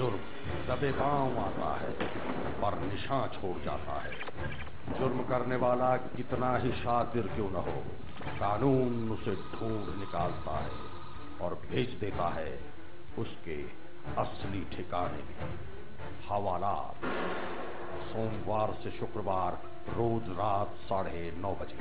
जुर्म दबे पांव आता है पर निशान छोड़ जाता है। जुर्म करने वाला कितना ही शातिर क्यों न हो, कानून उसे ढूंढ निकालता है और भेज देता है उसके असली ठिकाने। हवालात सोमवार से शुक्रवार रोज रात 9:30 बजे।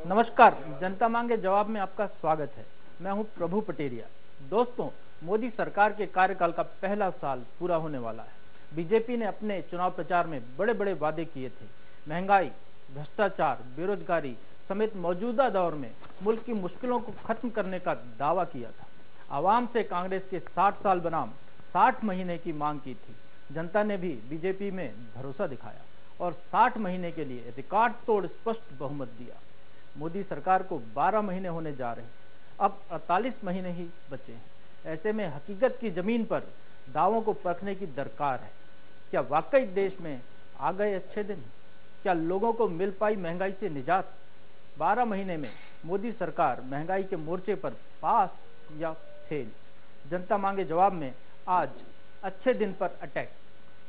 नमस्कार, जनता मांगे जवाब में आपका स्वागत है। मैं हूं प्रभु पटेरिया। दोस्तों, मोदी सरकार के कार्यकाल का पहला साल पूरा होने वाला है। बीजेपी ने अपने चुनाव प्रचार में बड़े बड़े वादे किए थे। महंगाई, भ्रष्टाचार, बेरोजगारी समेत मौजूदा दौर में मुल्क की मुश्किलों को खत्म करने का दावा किया था। आवाम से कांग्रेस के 60 साल बनाम 60 महीने की मांग की थी। जनता ने भी बीजेपी में भरोसा दिखाया और 60 महीने के लिए रिकॉर्ड तोड़ स्पष्ट बहुमत दिया। मोदी सरकार को 12 महीने होने जा रहे हैं, अब 48 महीने ही बचे हैं। ऐसे में हकीकत की जमीन पर दावों को परखने की दरकार है। क्या वाकई देश में आ गए अच्छे दिन? क्या लोगों को मिल पाई महंगाई से निजात? 12 महीने में मोदी सरकार महंगाई के मोर्चे पर पास या फेल? जनता मांगे जवाब में आज अच्छे दिन पर अटैक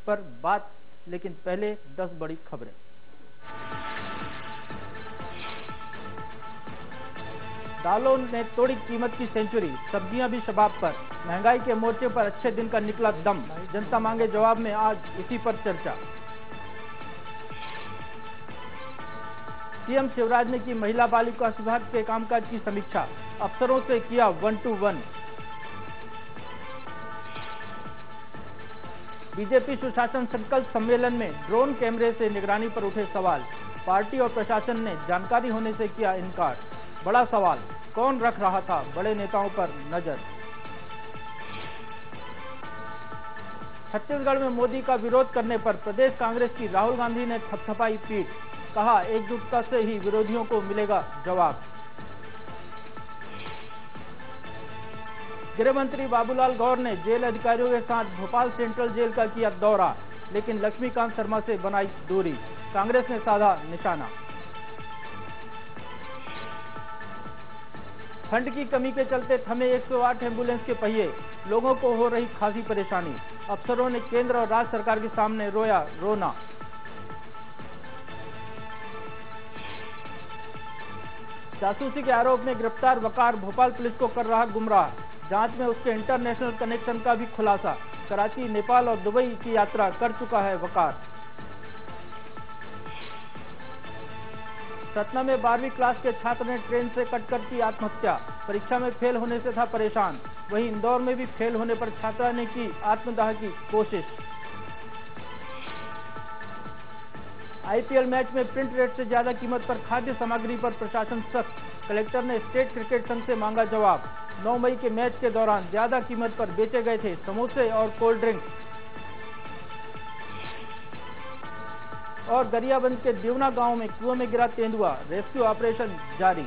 पर बात, लेकिन पहले 10 बड़ी खबरें। दालों ने तोड़ी कीमत की सेंचुरी, सब्जियां भी शबाब पर। महंगाई के मोर्चे पर अच्छे दिन का निकला दम। जनता मांगे जवाब में आज इसी पर चर्चा। सीएम शिवराज ने की महिला बाल विकास विभाग के कामकाज की समीक्षा, अफसरों से किया 1-to-1। बीजेपी सुशासन संकल्प सम्मेलन में ड्रोन कैमरे से निगरानी पर उठे सवाल। पार्टी और प्रशासन ने जानकारी होने से किया इनकार। बड़ा सवाल, कौन रख रहा था बड़े नेताओं पर नजर? छत्तीसगढ़ में मोदी का विरोध करने पर प्रदेश कांग्रेस की राहुल गांधी ने थपथपाई पीठ, कहा एकजुटता से ही विरोधियों को मिलेगा जवाब। गृह मंत्री बाबूलाल गौर ने जेल अधिकारियों के साथ भोपाल सेंट्रल जेल का किया दौरा, लेकिन लक्ष्मीकांत शर्मा से बनाई दूरी। कांग्रेस ने साधा निशाना। फंड की कमी के चलते थमे 108 एम्बुलेंस के पहिए, लोगों को हो रही खासी परेशानी। अफसरों ने केंद्र और राज्य सरकार के सामने रोया रोना। जासूसी के आरोप में गिरफ्तार वकार भोपाल पुलिस को कर रहा गुमराह। जांच में उसके इंटरनेशनल कनेक्शन का भी खुलासा। कराची, नेपाल और दुबई की यात्रा कर चुका है वकार। सतना में 12वीं क्लास के छात्र ने ट्रेन से कटकर की आत्महत्या। परीक्षा में फेल होने से था परेशान। वहीं इंदौर में भी फेल होने पर छात्रा ने की आत्मदाह की कोशिश। आईपीएल मैच में प्रिंट रेट से ज्यादा कीमत पर खाद्य सामग्री पर प्रशासन सख्त। कलेक्टर ने स्टेट क्रिकेट संघ से मांगा जवाब। 9 मई के मैच के दौरान ज्यादा कीमत पर बेचे गए थे समोसे और कोल्ड ड्रिंक। और गरियाबंद के देवना गांव में कुएं में गिरा तेंदुआ, रेस्क्यू ऑपरेशन जारी।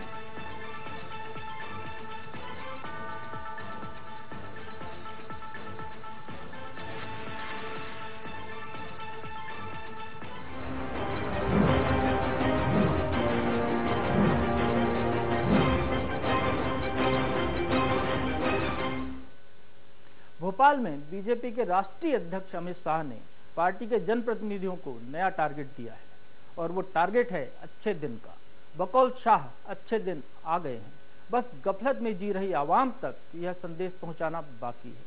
भोपाल में बीजेपी के राष्ट्रीय अध्यक्ष अमित शाह ने पार्टी के जनप्रतिनिधियों को नया टारगेट दिया है और वो टारगेट है अच्छे दिन का। बकौल शाह, अच्छे दिन आ गए हैं, बस गफलत में जी रही आवाम तक यह संदेश पहुंचाना बाकी है।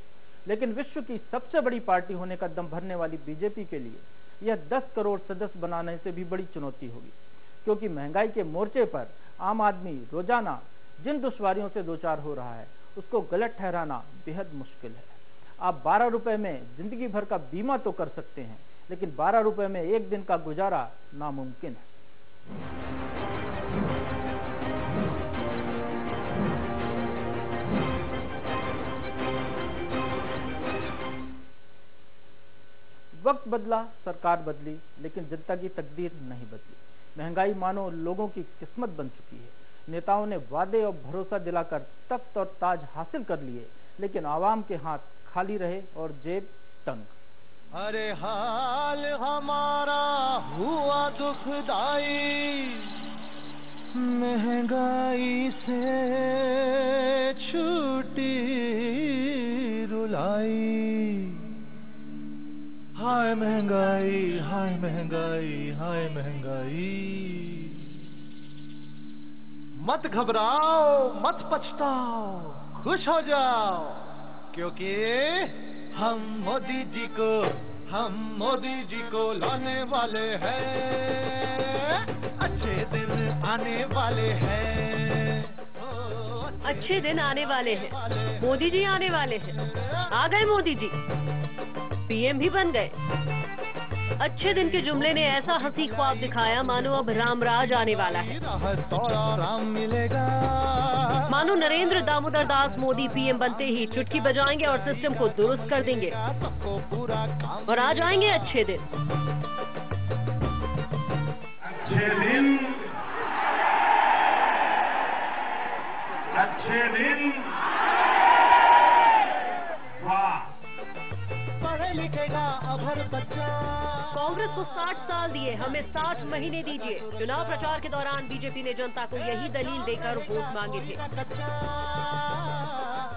लेकिन विश्व की सबसे बड़ी पार्टी होने का दम भरने वाली बीजेपी के लिए यह 10 करोड़ सदस्य बनाने से भी बड़ी चुनौती होगी, क्योंकि महंगाई के मोर्चे पर आम आदमी रोजाना जिन दुश्वारियों से दो चार हो रहा है उसको गलत ठहराना बेहद मुश्किल है। आप 12 रुपए में जिंदगी भर का बीमा तो कर सकते हैं, लेकिन 12 रुपए में एक दिन का गुजारा नामुमकिन है। वक्त बदला, सरकार बदली, लेकिन जनता की तकदीर नहीं बदली। महंगाई मानो लोगों की किस्मत बन चुकी है। नेताओं ने वादे और भरोसा दिलाकर तख्त और ताज हासिल कर लिए, लेकिन आवाम के हाथ खाली रहे और जेब तंग। अरे हाल हमारा हुआ दुखदाई, महंगाई से छूटी रुलाई। हाय महंगाई, हाय महंगाई, हाय महंगाई। मत घबराओ, मत पछताओ, खुश हो जाओ, क्योंकि हम मोदी जी को लाने वाले हैं। अच्छे दिन आने वाले हैं। अच्छे दिन आने वाले हैं। मोदी जी आने वाले हैं। आ गए मोदी जी, पीएम भी बन गए। अच्छे दिन के जुमले ने ऐसा हंसी ख्वाब दिखाया मानो अब रामराज आने वाला है। राम मिलेगा। मानो नरेंद्र दामोदर दास मोदी पीएम बनते ही चुटकी बजाएंगे और सिस्टम को दुरुस्त कर देंगे और आ जाएंगे अच्छे दिन। अच्छे दिन वाह। पढ़े लिखेगा अभर बच्चा। कांग्रेस को 60 साल दिए, हमें 60 महीने दीजिए। चुनाव प्रचार के दौरान बीजेपी ने जनता को यही दलील देकर वोट मांगे थे।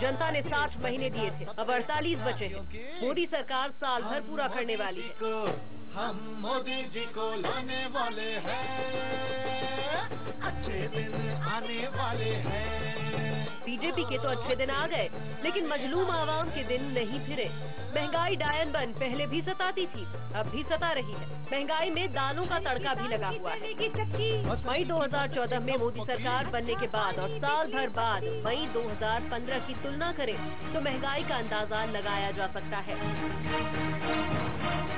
जनता ने 60 महीने दिए थे, अब 48 बचे हैं। मोदी सरकार साल भर पूरा करने वाली है। हम मोदी जी को लाने वाले हैं। अच्छे दिन आने वाले हैं। बीजेपी के तो अच्छे दिन आ गए, लेकिन मजलूम आवाम के दिन नहीं फिरे। महंगाई डायन बन पहले भी सताती थी, अब भी सता रही है। महंगाई में दालों का तड़का भी लगा हुआ है। मई 2014 में मोदी सरकार बनने के बाद और साल भर बाद मई 2015 की तुलना करें तो महंगाई का अंदाजा लगाया जा सकता है।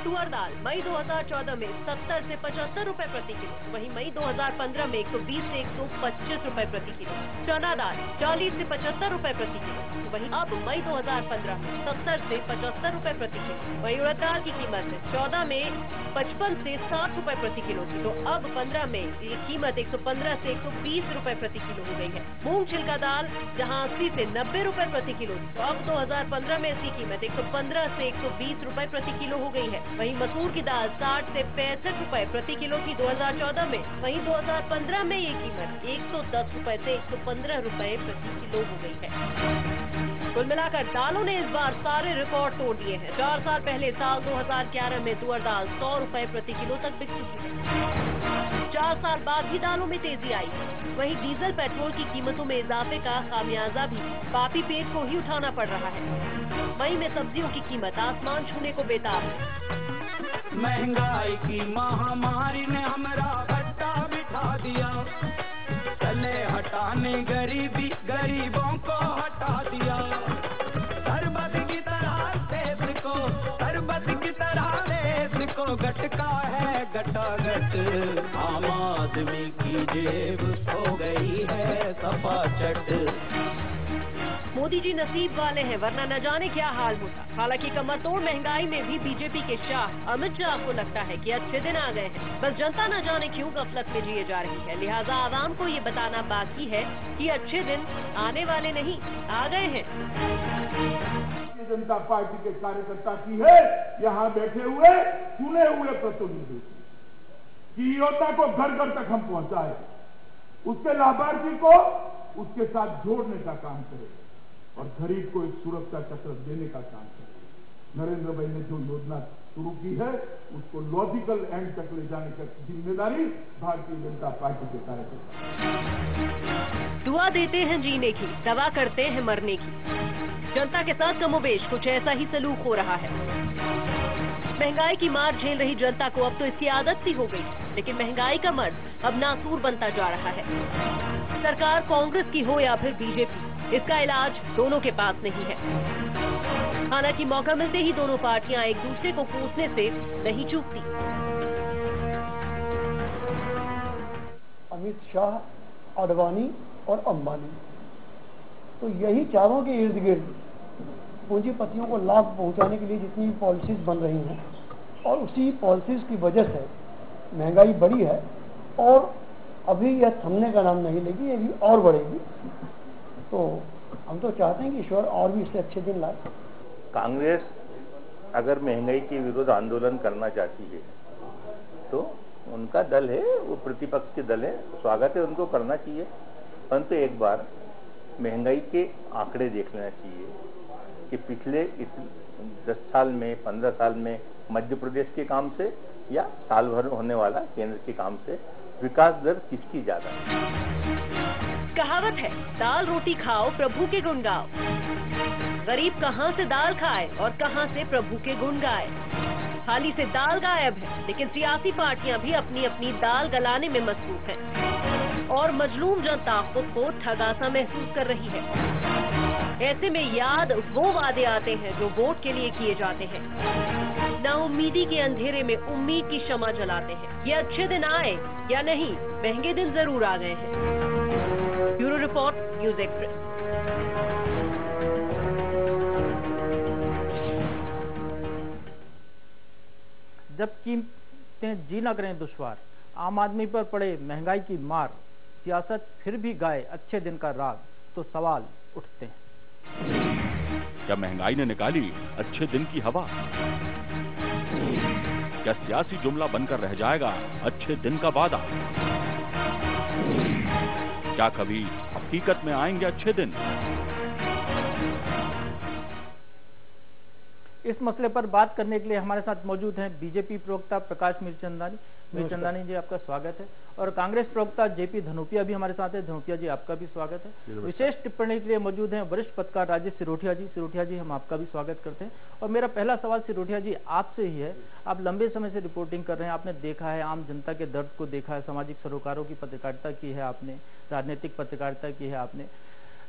तुअर दाल मई 2014 में 70 से 75 रुपए प्रति किलो, वहीं मई 2015 में 120 से 125 रुपए प्रति किलो। चना दाल 40 से 75 रुपए प्रति किलो, वहीं अब मई 2015 में 70 से 75 रुपए प्रति किलो। वहीं उड़द दाल की कीमत 14 में 55 से 60 रुपए प्रति किलो थी, तो अब 15 में ये कीमत 115 से 120 रुपए प्रति किलो हो गई है। मूंग छिलका दाल जहां 80 से 90 रुपए प्रति किलो थी, तो अब 2015 में इसकी कीमत 115 से 120 रुपए प्रति किलो हो गई है। वहीं मसूर की दाल 60 से 65 रुपए प्रति किलो थी 2014 में, वहीं 2015 में ये कीमत 110 रुपए से 115 रुपए प्रति किलो हो गई है। कुल मिलाकर दालों ने इस बार सारे रिकॉर्ड तोड़ दिए हैं। 4 साल पहले साल 2011 में तुअर दाल 100 रुपए प्रति किलो तक बिक चुकी है। 4 साल बाद भी दालों में तेजी आई। वहीं डीजल पेट्रोल की कीमतों में इजाफे का खामियाजा भी पापी पेट को ही उठाना पड़ रहा है। मई में सब्जियों की कीमत आसमान छूने को बेताब है। महंगाई की महामारी ने हमरा घट्टा बिठा दिया, चले हटाने गरीबी गरीबों को हटा दिया। शरबत की तरह देश को, शरबत की तरह देश को गटका है गटागट। आम आदमी की जेब हो गई है सपाचट। मोदी जी नसीब वाले हैं, वरना न जाने क्या हाल होता। हालांकि कमर तोड़ महंगाई में भी बीजेपी के शाह अमित शाह को लगता है कि अच्छे दिन आ गए हैं, बस जनता न जाने क्यों गफलत में जिए जा रही है। लिहाजा आवाम को ये बताना बाकी है कि अच्छे दिन आने वाले नहीं, आ गए हैं। भारतीय जनता पार्टी के कार्यकर्ता की है यहाँ बैठे हुए चुने हुए प्रतिनिधि की योजना को घर घर तक हम पहुंचाए, उसके लाभार्थी को उसके साथ जोड़ने का काम करें और गरीब को एक सुरक्षा चक्र देने का काम करें। नरेंद्र भाई ने जो योजना शुरू की है उसको लॉजिकल एंड तक ले जाने की जिम्मेदारी भारतीय जनता पार्टी के कार्यकर्ता। दुआ देते हैं जीने की, दवा करते हैं मरने की। जनता के साथ कमोबेश कुछ ऐसा ही सलूक हो रहा है। महंगाई की मार झेल रही जनता को अब तो इसकी आदत सी हो गई, लेकिन महंगाई का मर्ज अब नासूर बनता जा रहा है। सरकार कांग्रेस की हो या फिर बीजेपी, इसका इलाज दोनों के पास नहीं है। हालांकि मौका मिलते ही दोनों पार्टियां एक दूसरे को कोसने से नहीं चूकती। अमित शाह, आडवाणी और अंबानी, तो यही चारों के इर्द गिर्द पूंजीपतियों को लाभ पहुंचाने के लिए जितनी पॉलिसीज बन रही हैं, और उसी पॉलिसीज की वजह से महंगाई बढ़ी है और अभी यह थमने का नाम नहीं लेगी, ये भी और बढ़ेगी। तो हम तो चाहते हैं कि ईश्वर और भी इससे अच्छे दिन लाए। कांग्रेस अगर महंगाई के विरुद्ध आंदोलन करना चाहती है तो उनका दल है, वो प्रतिपक्ष के दल है, स्वागत है, उनको करना चाहिए। परंतु एक बार महंगाई के आंकड़े देख लेना चाहिए कि पिछले इस 10 साल में 15 साल में मध्य प्रदेश के काम से या साल भर होने वाला केंद्र के काम से विकास दर किसकी ज्यादा है। कहावत है, दाल रोटी खाओ प्रभु के गुण गाओ। गरीब कहाँ से दाल खाए और कहाँ से प्रभु के गुण गाए। थाली से दाल गायब है, लेकिन सियासी पार्टियां भी अपनी अपनी दाल गलाने में मसरूफ हैं और मजलूम जनता खुद को ठगासा महसूस कर रही है। ऐसे में याद वो वादे आते हैं जो वोट के लिए किए जाते हैं। नाउम्मीदी के अंधेरे में उम्मीद की शमा जलाते हैं। ये अच्छे दिन आए या नहीं, महंगे दिन जरूर आ गए हैं। Bureau report, news express. जब कीमतें जीना करें दुश्वार, आम आदमी पर पड़े महंगाई की मार, सियासत फिर भी गाए अच्छे दिन का राग, तो सवाल उठते हैं। क्या महंगाई ने निकाली अच्छे दिन की हवा? क्या सियासी जुमला बनकर रह जाएगा अच्छे दिन का वादा? क्या कभी हकीकत में आएंगे अच्छे दिन? इस मसले पर बात करने के लिए हमारे साथ मौजूद हैं बीजेपी प्रवक्ता प्रकाश मीरचंदानी। मीरचंदानी जी, आपका स्वागत है। और कांग्रेस प्रवक्ता जेपी धनोपिया भी हमारे साथ है। धनोपिया जी, आपका भी स्वागत है। विशेष टिप्पणी के लिए मौजूद हैं वरिष्ठ पत्रकार राजेश सिरोठिया जी। सिरोठिया जी, हम आपका भी स्वागत करते हैं। और मेरा पहला सवाल सिरोठिया जी आपसे ही है। आप लंबे समय से रिपोर्टिंग कर रहे हैं, आपने देखा है, आम जनता के दर्द को देखा है, सामाजिक सरोकारों की पत्रकारिता की है आपने, राजनीतिक पत्रकारिता की है आपने।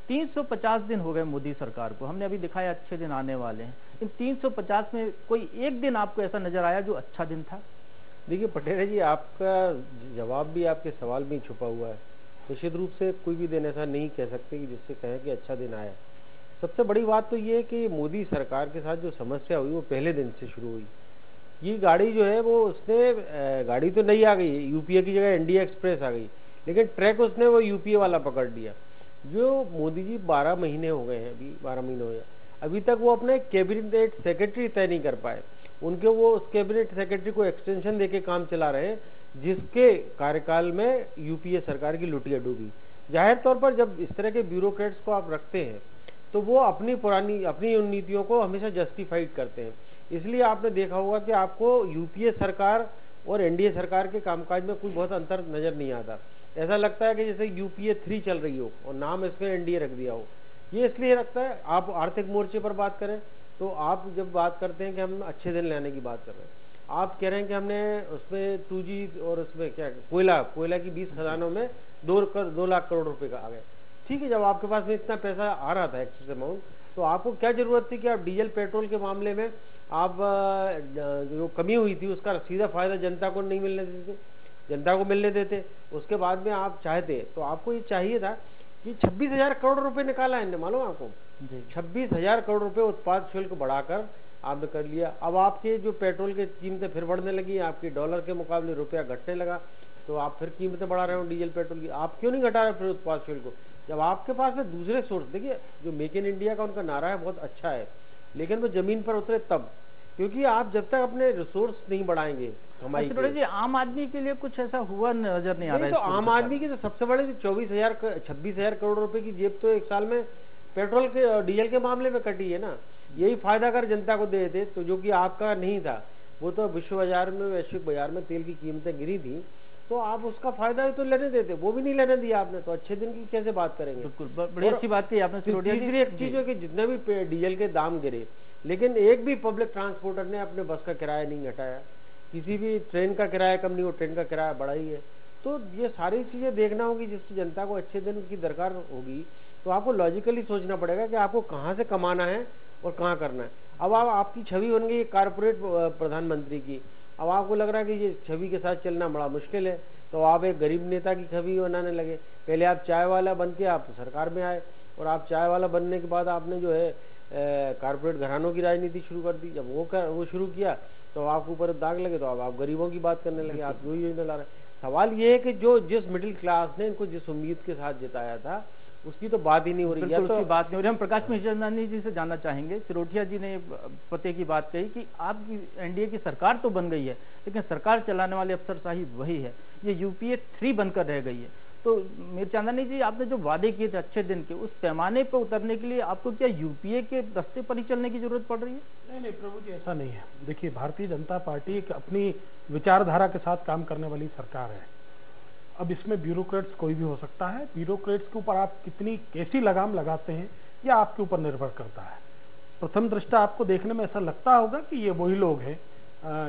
350 दिन हो गए मोदी सरकार को, हमने अभी दिखाया अच्छे दिन आने वाले हैं। इन 350 में कोई एक दिन आपको ऐसा नजर आया जो अच्छा दिन था? देखिए पटेरा जी, आपका जवाब भी आपके सवाल में छुपा हुआ है। निश्चित रूप से कोई भी दिन ऐसा नहीं कह सकते कि जिससे कहें कि अच्छा दिन आया। सबसे बड़ी बात तो ये है कि मोदी सरकार के साथ जो समस्या हुई वो पहले दिन से शुरू हुई। ये गाड़ी जो है वो उसने गाड़ी तो नई आ गई, यूपीए की जगह इंडिया एक्सप्रेस आ गई, लेकिन ट्रैक उसने वो यूपीए वाला पकड़ लिया। जो मोदी जी 12 महीने हो गए हैं, अभी 12 महीने हो गए, अभी तक वो अपने कैबिनेट सेक्रेटरी तय नहीं कर पाए। उनके वो उस कैबिनेट सेक्रेटरी को एक्सटेंशन देके काम चला रहे हैं, जिसके कार्यकाल में यूपीए सरकार की लुटिया डूबी। जाहिर तौर पर जब इस तरह के ब्यूरोक्रेट्स को आप रखते हैं तो वो अपनी उन नीतियों को हमेशा जस्टिफाइड करते हैं। इसलिए आपने देखा होगा कि आपको यूपीए सरकार और एनडीए सरकार के कामकाज में कोई बहुत अंतर नजर नहीं आता। ऐसा लगता है कि जैसे यूपीए 3 चल रही हो और नाम इसमें एनडीए रख दिया हो। ये इसलिए रखता है, आप आर्थिक मोर्चे पर बात करें तो आप जब बात करते हैं कि हम अच्छे दिन लाने की बात कर रहे हैं, आप कह रहे हैं कि हमने उसमें 2G और उसमें क्या कोयला की 20 खदानों में 2 लाख करोड़ रुपए का आ गए। ठीक है, जब आपके पास में इतना पैसा आ रहा था एक्सेस अमाउंट, तो आपको क्या जरूरत थी कि आप डीजल पेट्रोल के मामले में आप जो कमी हुई थी उसका सीधा फायदा जनता को नहीं मिलने देते, जनता को मिलने देते। उसके बाद में आप चाहते तो आपको ये चाहिए था कि 26,000 करोड़ रुपए निकाला है, मालूम आपको 26,000 करोड़ रुपए उत्पाद शुल्क बढ़ाकर आपने कर लिया। अब आपके जो पेट्रोल की कीमतें फिर बढ़ने लगी, आपकी डॉलर के मुकाबले रुपया घटने लगा, तो आप फिर कीमतें बढ़ा रहे हो डीजल पेट्रोल की। आप क्यों नहीं घटा रहे फिर उत्पाद शुल्क को, जब आपके पास में दूसरे सोर्स? देखिए, जो मेक इन इंडिया का उनका नारा है बहुत अच्छा है, लेकिन वो जमीन पर उतरे तब, क्योंकि आप जब तक अपने रिसोर्स नहीं बढ़ाएंगे कमाई के, आम आदमी के लिए कुछ ऐसा हुआ नजर नहीं आ रहा है। तो आम आदमी की तो सबसे बड़े 26,000 करोड़ रुपए की जेब तो एक साल में पेट्रोल के डीजल के मामले में कटी है ना। यही फायदा अगर जनता को दे देते, तो जो कि आपका नहीं था, वो तो विश्व बाजार में, वैश्विक बाजार में तेल की कीमतें गिरी थी, तो आप उसका फायदा तो लेने देते, वो भी नहीं लेने दिया आपने, तो अच्छे दिन की कैसे बात करेंगे? बिल्कुल, बड़ी अच्छी बात की आपने। तीसरी एक चीज है कि जितने भी डीजल के दाम गिरे, लेकिन एक भी पब्लिक ट्रांसपोर्टर ने अपने बस का किराया नहीं घटाया, किसी भी ट्रेन का किराया कम नहीं हो, ट्रेन का किराया बढ़ा ही है। तो ये सारी चीजें देखना होगी, जिससे जनता को अच्छे दिन की दरकार होगी, तो आपको लॉजिकली सोचना पड़ेगा कि आपको कहाँ से कमाना है और कहाँ करना है। अब आपकी छवि बन गई कारपोरेट प्रधानमंत्री की। अब आपको लग रहा है कि ये छवि के साथ चलना बड़ा मुश्किल है, तो आप एक गरीब नेता की छवि बनाने लगे। पहले आप चाय वाला बन के आप सरकार में आए, और आप चाय वाला बनने के बाद आपने जो है कारपोरेट घरानों की राजनीति शुरू कर दी। जब वो शुरू किया तो आपके ऊपर दाग लगे, तो अब आप गरीबों की बात करने लगे। आप वही योजना ला रहे हैं। सवाल ये है कि जो जिस मिडिल क्लास ने इनको जिस उम्मीद के साथ जिताया था, उसकी तो बात ही नहीं हो रही है। तो बात नहीं हो रही। हम प्रकाश मिश्रचंदानी जी से जानना चाहेंगे। सिरोठिया जी ने पते की बात कही कि आपकी एनडीए की सरकार तो बन गई है, लेकिन सरकार चलाने वाले अफसरशाही वही है, ये यूपीए 3 बनकर रह गई है। तो मिश्रचंदानी जी, आपने जो वादे किए थे अच्छे दिन के, उस पैमाने पर उतरने के लिए आपको क्या यूपीए के रास्ते पर ही चलने की जरूरत पड़ रही है? नहीं प्रभु जी, ऐसा नहीं है। देखिए, भारतीय जनता पार्टी एक अपनी विचारधारा के साथ काम करने वाली सरकार है। अब इसमें ब्यूरोक्रेट्स कोई भी हो सकता है। ब्यूरोक्रेट्स के ऊपर आप कितनी कैसी लगाम लगाते हैं, यह आपके ऊपर निर्भर करता है। प्रथम दृष्टा आपको देखने में ऐसा लगता होगा कि ये वही लोग हैं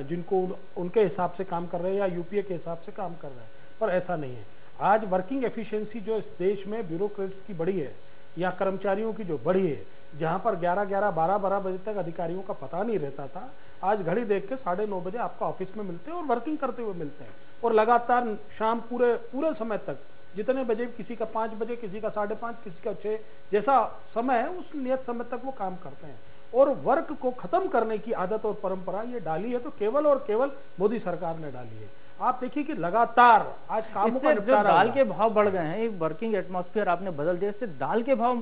जिनको उनके हिसाब से काम कर रहे हैं या यूपीए के हिसाब से काम कर रहे हैं, पर ऐसा नहीं है। आज वर्किंग एफिशिएंसी जो इस देश में ब्यूरोक्रेट्स की बढ़ी है या कर्मचारियों की जो बढ़ी है, जहां पर 11-11, 12-12 बजे तक अधिकारियों का पता नहीं रहता था, आज घड़ी देख के 9:30 बजे आपका ऑफिस में मिलते हैं और वर्किंग करते हुए मिलते हैं, और लगातार शाम पूरे समय तक, जितने बजे, किसी का 5 बजे, किसी का 5:30, किसी का 6, जैसा समय है उस नियत समय तक वो काम करते हैं। और वर्क को खत्म करने की आदत और परंपरा ये डाली है तो केवल और केवल मोदी सरकार ने डाली है। आप देखिए कि लगातार आज कामों का निपटारा, दाल के भाव बढ़ गए हैं, वर्किंग एटमॉस्फेयर आपने बदल दिया, इससे दाल के भाव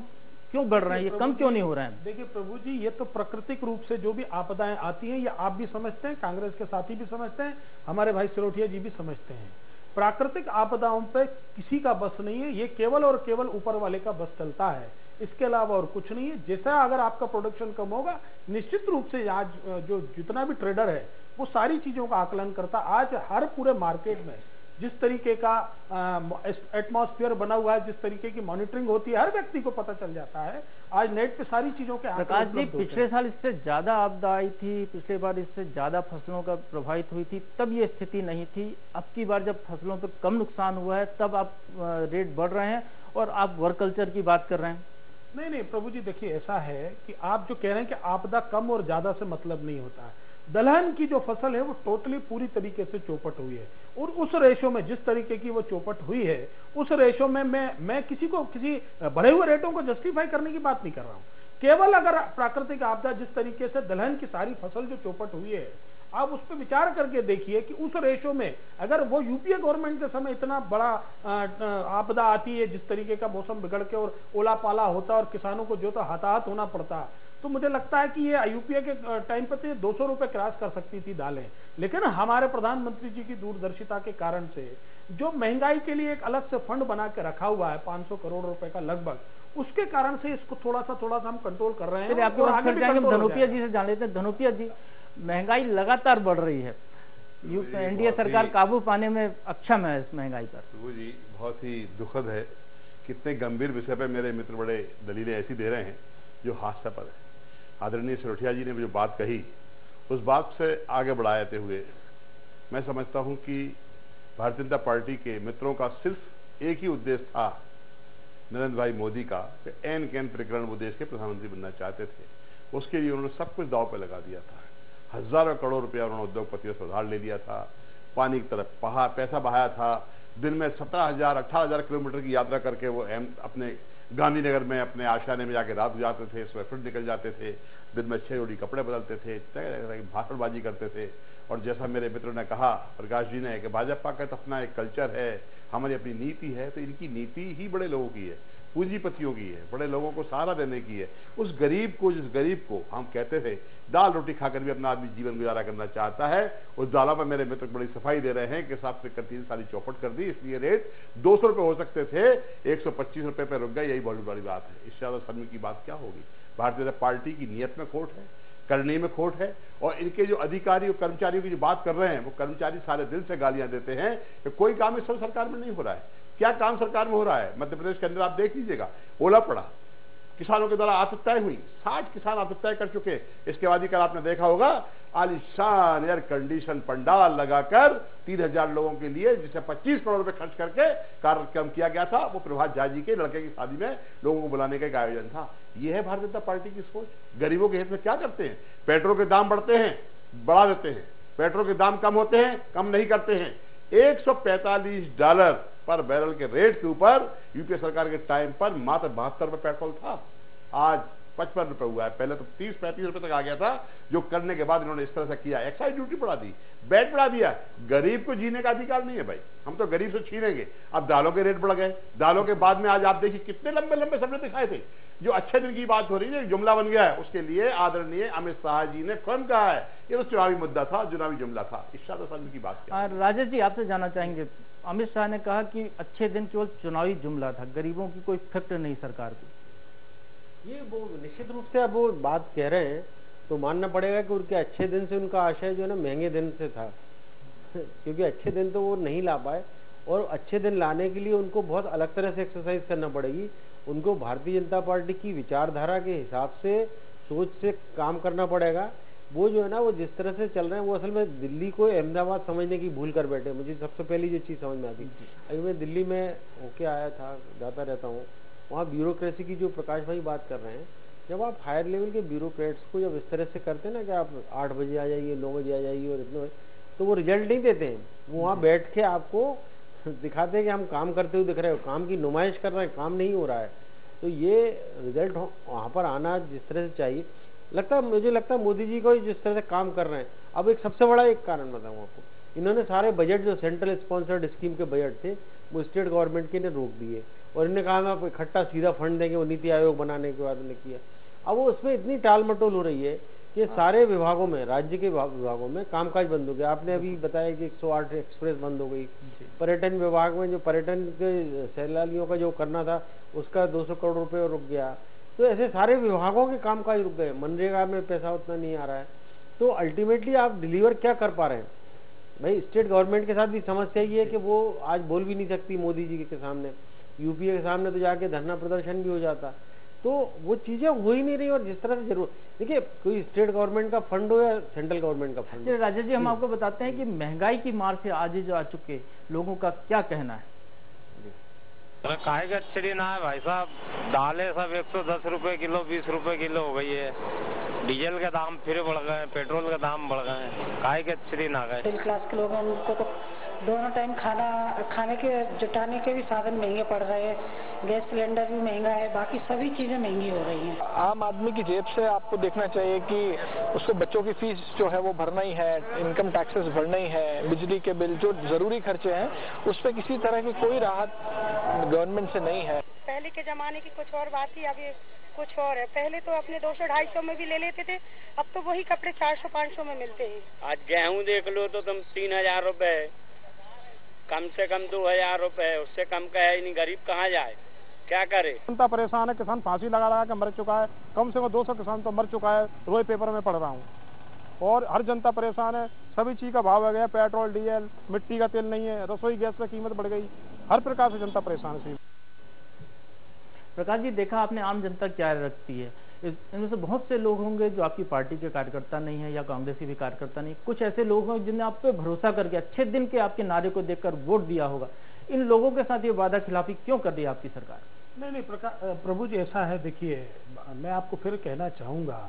क्यों बढ़ रहे हैं, ये कम क्यों नहीं हो रहे हैं? देखिए प्रभु जी, ये तो प्राकृतिक रूप से जो भी आपदाएं आती हैं, ये आप भी समझते हैं, कांग्रेस के साथी भी समझते हैं, हमारे भाई सिरोठिया जी भी समझते हैं। प्राकृतिक आपदाओं पे किसी का बस नहीं है, ये केवल और केवल ऊपर वाले का बस चलता है, इसके अलावा और कुछ नहीं है। जैसा अगर आपका प्रोडक्शन कम होगा, निश्चित रूप से आज जो जितना भी ट्रेडर है वो सारी चीजों का आकलन करता। आज हर पूरे मार्केट में जिस तरीके का एटमॉस्फेयर बना हुआ है, जिस तरीके की मॉनिटरिंग होती है, हर व्यक्ति को पता चल जाता है। आज नेट पे सारी चीजों के प्रकाश जी, पिछले साल इससे ज्यादा आपदा आई थी, पिछले बार इससे ज्यादा फसलों का प्रभावित हुई थी, तब ये स्थिति नहीं थी। अब की बार जब फसलों पर कम नुकसान हुआ है, तब आप रेट बढ़ रहे हैं और आप वर्क कल्चर की बात कर रहे हैं। नहीं प्रभु जी, देखिए ऐसा है कि आप जो कह रहे हैं कि आपदा कम और ज्यादा से मतलब नहीं होता है। दलहन की जो फसल है वो टोटली पूरी तरीके से चौपट हुई है, और उस रेशो में जिस तरीके की वो चौपट हुई है, उस रेशो में मैं किसी बढ़े हुए रेटों को जस्टिफाई करने की बात नहीं कर रहा हूं। केवल अगर प्राकृतिक आपदा जिस तरीके से दलहन की सारी फसल जो चौपट हुई है, आप उस पर विचार करके देखिए कि उस रेशो में अगर वो यूपीए गवर्नमेंट के समय इतना बड़ा आपदा आती है, जिस तरीके का मौसम बिगड़ के और ओला पाला होता और किसानों को जो तो हताहत होना पड़ता, तो मुझे लगता है कि ये यूपीए के टाइम पर तो 200 रुपए क्रॉस कर सकती थी दालें। लेकिन हमारे प्रधानमंत्री जी की दूरदर्शिता के कारण से जो महंगाई के लिए एक अलग से फंड बना के रखा हुआ है 500 करोड़ रुपए का लगभग, उसके कारण से इसको थोड़ा सा हम कंट्रोल कर रहे हैं। धनोपिया जी से जान लेते हैं। धनोपिया जी, महंगाई लगातार बढ़ रही है, एनडीए सरकार काबू पाने में अक्षम है इस महंगाई पर। वो जी बहुत ही दुखद है, कितने गंभीर विषय पर मेरे मित्र बड़े दलीलें ऐसी दे रहे हैं जो हास्यास्पद है। आदरणीय सिरोठिया जी ने जो बात कही, उस बात से आगे बढ़ाते हुए मैं समझता हूं कि भारतीय जनता पार्टी के मित्रों का सिर्फ एक ही उद्देश्य था नरेंद्र भाई मोदी का, कि एन कैन प्रकरण वो देश के प्रधानमंत्री बनना चाहते थे। उसके लिए उन्होंने सब कुछ दांव पे लगा दिया था। हजारों करोड़ रुपया उन्होंने उद्योगपतियों से उधार ले लिया था, पानी की तरफ पैसा बहाया था। दिन में 17,000-18,000 किलोमीटर की यात्रा करके वो अपने गांधीनगर में अपने आशियाने में जाके रात गुजारते थे, सुबह फिर निकल जाते थे, दिन में 6 जोड़ी कपड़े बदलते थे, भाषणबाजी करते थे। और जैसा मेरे मित्र ने कहा, प्रकाश जी ने, कि भाजपा का तो अपना एक कल्चर है, हमारी अपनी नीति है, तो इनकी नीति ही बड़े लोगों की है, पूंजीपतियों की है, बड़े लोगों को सहारा देने की है। उस गरीब को हम कहते थे दाल रोटी खाकर भी अपना आदमी जीवन गुजारा करना चाहता है, उस दाला पर मेरे मित्र बड़ी सफाई दे रहे हैं कि साहब से 3 साल चौपट कर दी, इसलिए रेट 200 रुपए हो सकते थे, 125 रुपए पर रुक गए। यही बहुत बड़ी बात है। इससे ज्यादा शर्म की बात क्या होगी? भारतीय जनता पार्टी की नीयत में खोट है, करनी में खोट है, और इनके जो अधिकारी और कर्मचारियों की जो बात कर रहे हैं, वो कर्मचारी सारे दिल से गालियां देते हैं कि कोई काम इस सरकार में नहीं हो रहा है। क्या काम सरकार में हो रहा है? मध्य प्रदेश के अंदर आप देख लीजिएगा, ओला पड़ा, किसानों के द्वारा आत्महत्याएं हुई, 60 किसान आत्महत्याएं कर चुके। इसके बाद ही कल आपने देखा होगा आलिशान एयर कंडीशन पंडाल लगाकर 3000 लोगों के लिए, जिसे 25 करोड़ रुपए खर्च करके कार्यक्रम किया गया था, वो प्रभात झा जी के लड़के की शादी में लोगों को बुलाने का एक आयोजन था। यह है भारतीय जनता पार्टी की सोच। गरीबों के हित में क्या करते हैं? पेट्रोल के दाम बढ़ते हैं, बढ़ा देते हैं, पेट्रोल के दाम कम होते हैं, कम नहीं करते हैं। $145 पर बैरल के रेट के ऊपर यूपीए सरकार के टाइम पर मात्र 72 रुपए पेट्रोल था, आज 55 रुपए हुआ है। पहले तो 30-35 रुपए तक आ गया था, जो करने के बाद इन्होंने इस तरह से किया। एक्साइज ड्यूटी बढ़ा दी, वैट बढ़ा दिया। गरीब को जीने का अधिकार नहीं है भाई, हम तो गरीब से छीनेंगे। अब दालों के रेट बढ़ गए, दालों के बाद में आज आप देखिए कितने लंबे लंबे सबने दिखाए थे। जो अच्छे दिन की बात हो रही है, जुमला बन गया है, उसके लिए आदरणीय अमित शाह जी ने स्वयं कहा है ये तो चुनावी मुद्दा था, चुनावी जुमला था। इस शादी की बात क्या? राजेश जी आपसे जानना चाहेंगे, अमित शाह ने कहा कि अच्छे दिन केवल चुनावी जुमला था, गरीबों की कोई फिक्र नहीं सरकार की। ये वो निश्चित रूप से अब वो बात कह रहे हैं तो मानना पड़ेगा कि उनके अच्छे दिन से उनका आशय जो है ना महंगे दिन से था क्योंकि अच्छे दिन तो वो नहीं ला पाए, और अच्छे दिन लाने के लिए उनको बहुत अलग तरह से एक्सरसाइज करना पड़ेगी। उनको भारतीय जनता पार्टी की विचारधारा के हिसाब से, सोच से काम करना पड़ेगा। वो जो है ना, वो जिस तरह से चल रहे हैं, वो असल में दिल्ली को अहमदाबाद समझने की भूल कर बैठे। मुझे सबसे पहली जो चीज़ समझ में आती, अभी मैं दिल्ली में होके आया था, जाता रहता हूँ, वहाँ ब्यूरोक्रेसी की जो प्रकाश भाई बात कर रहे हैं, जब आप हायर लेवल के ब्यूरोक्रेट्स को जब इस तरह से करते हैं ना कि आप 8 बजे आ जाइए, 9 बजे आ जाइए और इतने, तो वो रिजल्ट नहीं देते हैं। वो वहाँ बैठ के आपको दिखाते हैं कि हम काम करते हुए दिख रहे हो, काम की नुमाइश कर रहे हैं, काम नहीं हो रहा है। तो ये रिजल्ट वहाँ पर आना जिस तरह से चाहिए, मुझे लगता है मोदी जी को जिस तरह से काम कर रहे हैं। अब एक सबसे बड़ा एक कारण बताऊँ आपको, इन्होंने सारे बजट जो सेंट्रल स्पॉन्सर्ड स्कीम के बजट थे वो स्टेट गवर्नमेंट के ने रोक दिए, और इन्होंने कहा हम इकट्ठा सीधा फंड देंगे, वो नीति आयोग बनाने के बाद उन्होंने किया। अब वो उसमें इतनी टाल मटोल हो रही है कि सारे विभागों में, राज्य के विभागों में कामकाज बंद हो गया। आपने अभी बताया कि 108 एक्सप्रेस बंद हो गई। पर्यटन विभाग में जो पर्यटन के सैलानियों का जो करना था उसका 200 करोड़ रुपये रुक गया। तो ऐसे सारे विभागों के कामकाज रुक गए, मनरेगा में पैसा उतना नहीं आ रहा है। तो अल्टीमेटली आप डिलीवर क्या कर पा रहे हैं भाई? स्टेट गवर्नमेंट के साथ भी समस्या ये है कि वो आज बोल भी नहीं सकती मोदी जी के सामने, यूपीए के सामने तो जाके धरना प्रदर्शन भी हो जाता। तो वो चीजें हो ही नहीं रही, और जिस तरह से जरूर देखिए, कोई स्टेट गवर्नमेंट का फंड हो या सेंट्रल गवर्नमेंट का फंड हो। राजेश जी, हम आपको बताते हैं कि महंगाई की मार से आज जो आ चुके लोगों का क्या कहना है? काहे का अच्छी ना है भाई साहब, दालें सब 110 रुपए किलो, 20 रुपए किलो हो गई है। डीजल के दाम फिर बढ़ गए, पेट्रोल के दाम बढ़ गए, काहे के अच्छी ना गए। मिडिल क्लास के लोग हैं, उनको तो दोनों टाइम खाने के जुटाने के भी साधन महंगे पड़ रहे हैं, गैस सिलेंडर भी महंगा है, बाकी सभी चीजें महंगी हो रही हैं। आम आदमी की जेब से आपको देखना चाहिए कि उसको बच्चों की फीस जो है वो भरना ही है, इनकम टैक्सेस भरना ही है, बिजली के बिल, जो जरूरी खर्चे हैं उस पर किसी तरह की कोई राहत गवर्नमेंट से नहीं है। पहले के जमाने की कुछ और बात थी, अभी कुछ और है। पहले तो अपने 200-250 में भी ले लेते थे, अब तो वही कपड़े 400-500 में मिलते हैं। आज गेहूँ देख लो तो तुम 3000 रुपए, कम से कम 2000 रुपए, उससे कम का है नहीं। गरीब कहाँ जाए, क्या करे? जनता परेशान है, किसान फांसी लगा के मर चुका है, कम से कम 200 किसान तो मर चुका है, रोज पेपर में पढ़ रहा हूँ। और हर जनता परेशान है, सभी चीज का भाव आ गया, पेट्रोल, डीजल, मिट्टी का तेल नहीं है, रसोई गैस की कीमत बढ़ गई, हर प्रकार से जनता परेशान है। प्रकाश जी, देखा आपने आम जनता क्या रखती है, इनमें से बहुत से लोग होंगे जो आपकी पार्टी के कार्यकर्ता नहीं है या कांग्रेस के भी कार्यकर्ता नहीं, कुछ ऐसे लोग हैं जिन्हें आप पे भरोसा करके अच्छे दिन के आपके नारे को देखकर वोट दिया होगा। इन लोगों के साथ ये वादा खिलाफी क्यों कर रही है आपकी सरकार? नहीं, प्रभु जी, ऐसा है, देखिए मैं आपको फिर कहना चाहूंगा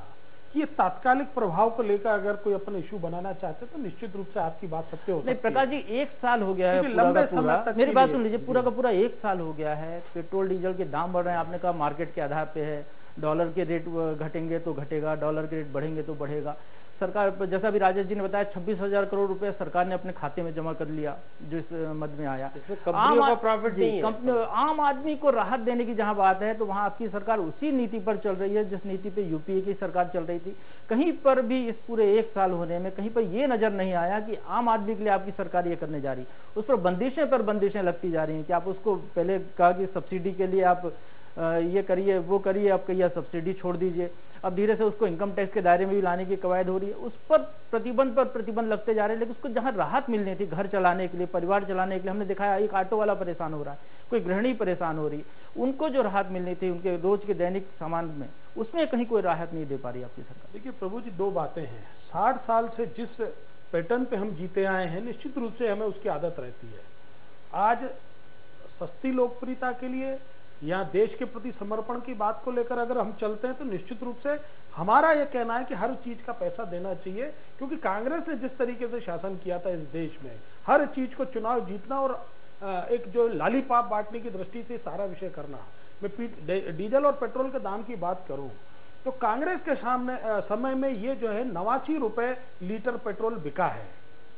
कि ये तात्कालिक प्रभाव को लेकर अगर कोई अपना इशू बनाना चाहते तो निश्चित रूप से आपकी बात सत्य हो सकती है। नहीं प्रकाश जी, 1 साल हो गया है पूरा, मेरी बात सुन लीजिए, पूरा का पूरा 1 साल हो गया है, पेट्रोल डीजल के दाम बढ़ रहे हैं, आपने कहा मार्केट के आधार पे है, डॉलर के रेट घटेंगे तो घटेगा, डॉलर के रेट बढ़ेंगे तो बढ़ेगा। सरकार, जैसा भी राजेश जी ने बताया, 26,000 करोड़ रुपए सरकार ने अपने खाते में जमा कर लिया, जो इस मद में आया। कंपनियों का प्रॉफिट नहीं है। आम आदमी को राहत देने की जहां बात है तो वहां आपकी सरकार उसी नीति पर चल रही है जिस नीति पे यूपीए की सरकार चल रही थी। कहीं पर भी इस पूरे 1 साल होने में कहीं पर यह नजर नहीं आया कि आम आदमी के लिए आपकी सरकार ये करने जा रही। उस पर बंदिशें लगती जा रही हैं कि आप उसको, पहले कहा कि सब्सिडी के लिए आप ये करिए वो करिए, अब कहिए सब्सिडी छोड़ दीजिए, अब धीरे से उसको इनकम टैक्स के दायरे में भी लाने की कवायद हो रही है। उस पर प्रतिबंध लगते जा रहे हैं, लेकिन उसको जहां राहत मिलनी थी घर चलाने के लिए, परिवार चलाने के लिए, हमने दिखाया एक ऑटो वाला परेशान हो रहा है, कोई गृहिणी परेशान हो रही है, उनको जो राहत मिलनी थी उनके रोज के दैनिक सामान में, उसमें कहीं कोई राहत नहीं दे पा रही आपकी सरकार। देखिए प्रभु जी, दो बातें हैं। 60 साल से जिस पैटर्न पे हम जीते आए हैं, निश्चित रूप से हमें उसकी आदत रहती है। आज सस्ती लोकप्रियता के लिए या देश के प्रति समर्पण की बात को लेकर अगर हम चलते हैं तो निश्चित रूप से हमारा यह कहना है कि हर चीज का पैसा देना चाहिए, क्योंकि कांग्रेस ने जिस तरीके से शासन किया था इस देश में, हर चीज को चुनाव जीतना और एक जो लालीपाप बांटने की दृष्टि से सारा विषय करना। मैं डीजल और पेट्रोल के दाम की बात करूं तो कांग्रेस के सामने समय में ये जो है 89 रुपए लीटर पेट्रोल बिका है,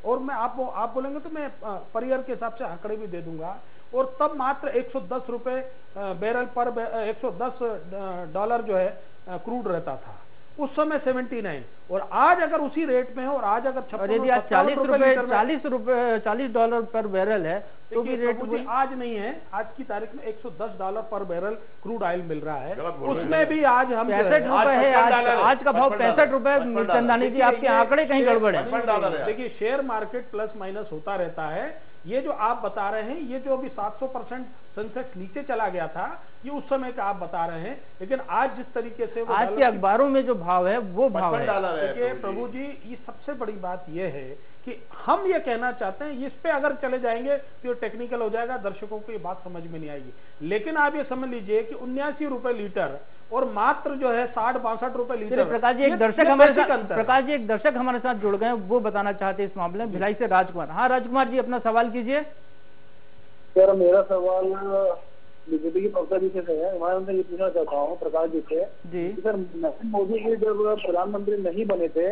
और मैं आप बोलेंगे तो मैं परियर के हिसाब से आंकड़े भी दे दूंगा, और तब मात्र 110 रुपए बैरल पर $110 जो है क्रूड रहता था, उस समय 79, और आज अगर उसी रेट में है और आज अगर $40 पर बैरल है तो भी रेट आज नहीं है। आज की तारीख में $110 पर बैरल क्रूड ऑयल मिल रहा है, उसमें भी आज हम 65 रुपए है, आज का भाव 65 रुपए। चंदानी जी आपके आंकड़े कहीं गड़बड़ है। देखिए शेयर मार्केट प्लस माइनस होता रहता है। ये जो आप बता रहे हैं, ये जो अभी 700% सेंसेक्स नीचे चला गया था, ये उस समय का आप बता रहे हैं, लेकिन आज जिस तरीके से आज के अखबारों में जो भाव है वो भाव है। देखिए प्रभु जी, ये सबसे बड़ी बात ये है कि हम ये कहना चाहते हैं, इस पे अगर चले जाएंगे तो टेक्निकल हो जाएगा, दर्शकों को ये बात समझ में नहीं आएगी। लेकिन आप ये समझ लीजिए कि 79 रुपए लीटर और मात्र जो है 60-62 रुपए लीटर। प्रकाश जी एक दर्शक हमारे साथ जुड़ गए, वो बताना चाहते हैं इस मामले में, भिलाई से राजकुमार। हाँ राजकुमार जी, अपना सवाल कीजिए। सर मेरा सवाल बीजेपी की प्रवक्ता जी से है। मैं उनसे ये पूछना चाहता हूँ प्रकाश जी से जी, सर नरेंद्र मोदी जी जब प्रधानमंत्री नहीं बने थे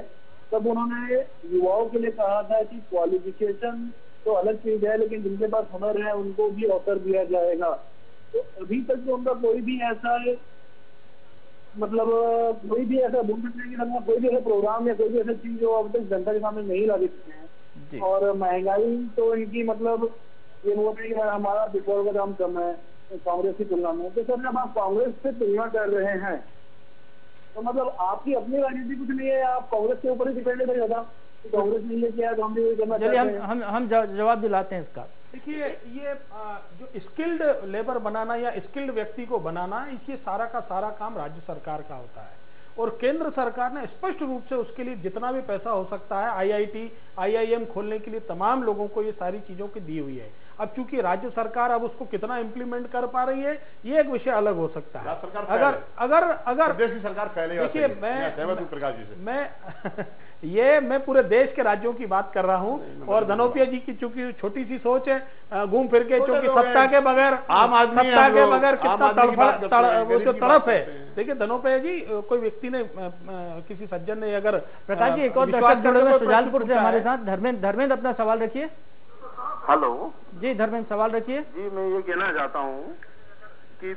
तब उन्होंने युवाओं के लिए कहा था कि क्वालिफिकेशन तो अलग चीज है, लेकिन जिनके पास हुनर है उनको भी अवसर दिया जाएगा। तो अभी तक तो उनका कोई भी ऐसा कोई भी ऐसा बोल सकते हैं कि कोई भी ऐसा प्रोग्राम या कोई भी ऐसा चीज जो अब तक जनता के सामने नहीं ला सकते हैं। और महंगाई तो इनकी ये बोलते हैं कि हमारा पेट्रोल का दाम कम है कांग्रेस की तुलना में। तो सर जब आप कांग्रेस से तुलना कर रहे हैं तो आपकी अपनी राजनीति कुछ नहीं है, आप कांग्रेस के ऊपर ही डिपेंड है ज्यादा, कांग्रेस नहीं लेके आया तो हम भी वही करना चाहते हैं। हम जवाब दिलाते हैं इसका। देखिए ये जो स्किल्ड लेबर बनाना या स्किल्ड व्यक्ति को बनाना, ये सारा का सारा काम राज्य सरकार का होता है, और केंद्र सरकार ने स्पष्ट रूप से उसके लिए जितना भी पैसा हो सकता है IIT IIM खोलने के लिए तमाम लोगों को ये सारी चीजों की दी हुई है। अब चूंकि राज्य सरकार अब उसको कितना इंप्लीमेंट कर पा रही है ये एक विषय अलग हो सकता है। अगर देश की सरकार पहले, देखिए मैं पूरे देश के राज्यों की बात कर रहा हूं, और धनोपिया जी की चूंकि छोटी सी सोच है, घूम फिर के चूंकि सत्ता के बगैर कितना तड़प है। देखिए धनोपिया जी, कोई व्यक्ति ने किसी सज्जन ने अगर प्रकाश जी एक और दर्शक जुड़े हुए सुजालपुर से हमारे साथ, धर्मेंद्र अपना सवाल रखिए। हेलो जी धर्मेंद्र सवाल रखिए। जी मैं ये कहना चाहता हूँ कि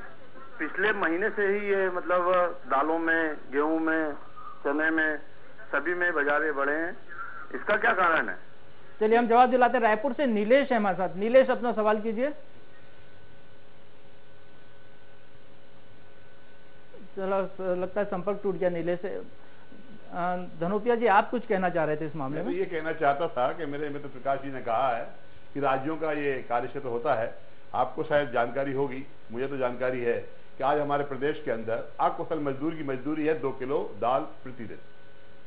पिछले महीने से ही ये दालों में, गेहूं में, चने में, सभी में बाजारें बढ़े हैं, इसका क्या कारण है? चलिए हम जवाब दिलाते हैं। रायपुर से नीलेश है हमारे साथ। नीलेश अपना सवाल कीजिए। चलो लगता है संपर्क टूट गया नीलेश से। धनोपिया जी आप कुछ कहना चाह रहे थे इस मामले में? ये कहना चाहता था कि मेरे मित्र प्रकाश जी ने कहा है कि राज्यों का ये कार्यक्षेत्र होता है। आपको शायद जानकारी होगी, मुझे तो जानकारी है कि आज हमारे प्रदेश के अंदर अकुशल मजदूर की मजदूरी है 2 किलो दाल प्रतिदिन।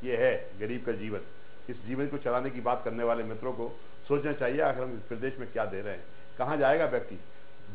ये है गरीब का जीवन। इस जीवन को चलाने की बात करने वाले मित्रों को सोचना चाहिए आखिर हम इस प्रदेश में क्या दे रहे हैं। कहाँ जाएगा व्यक्ति?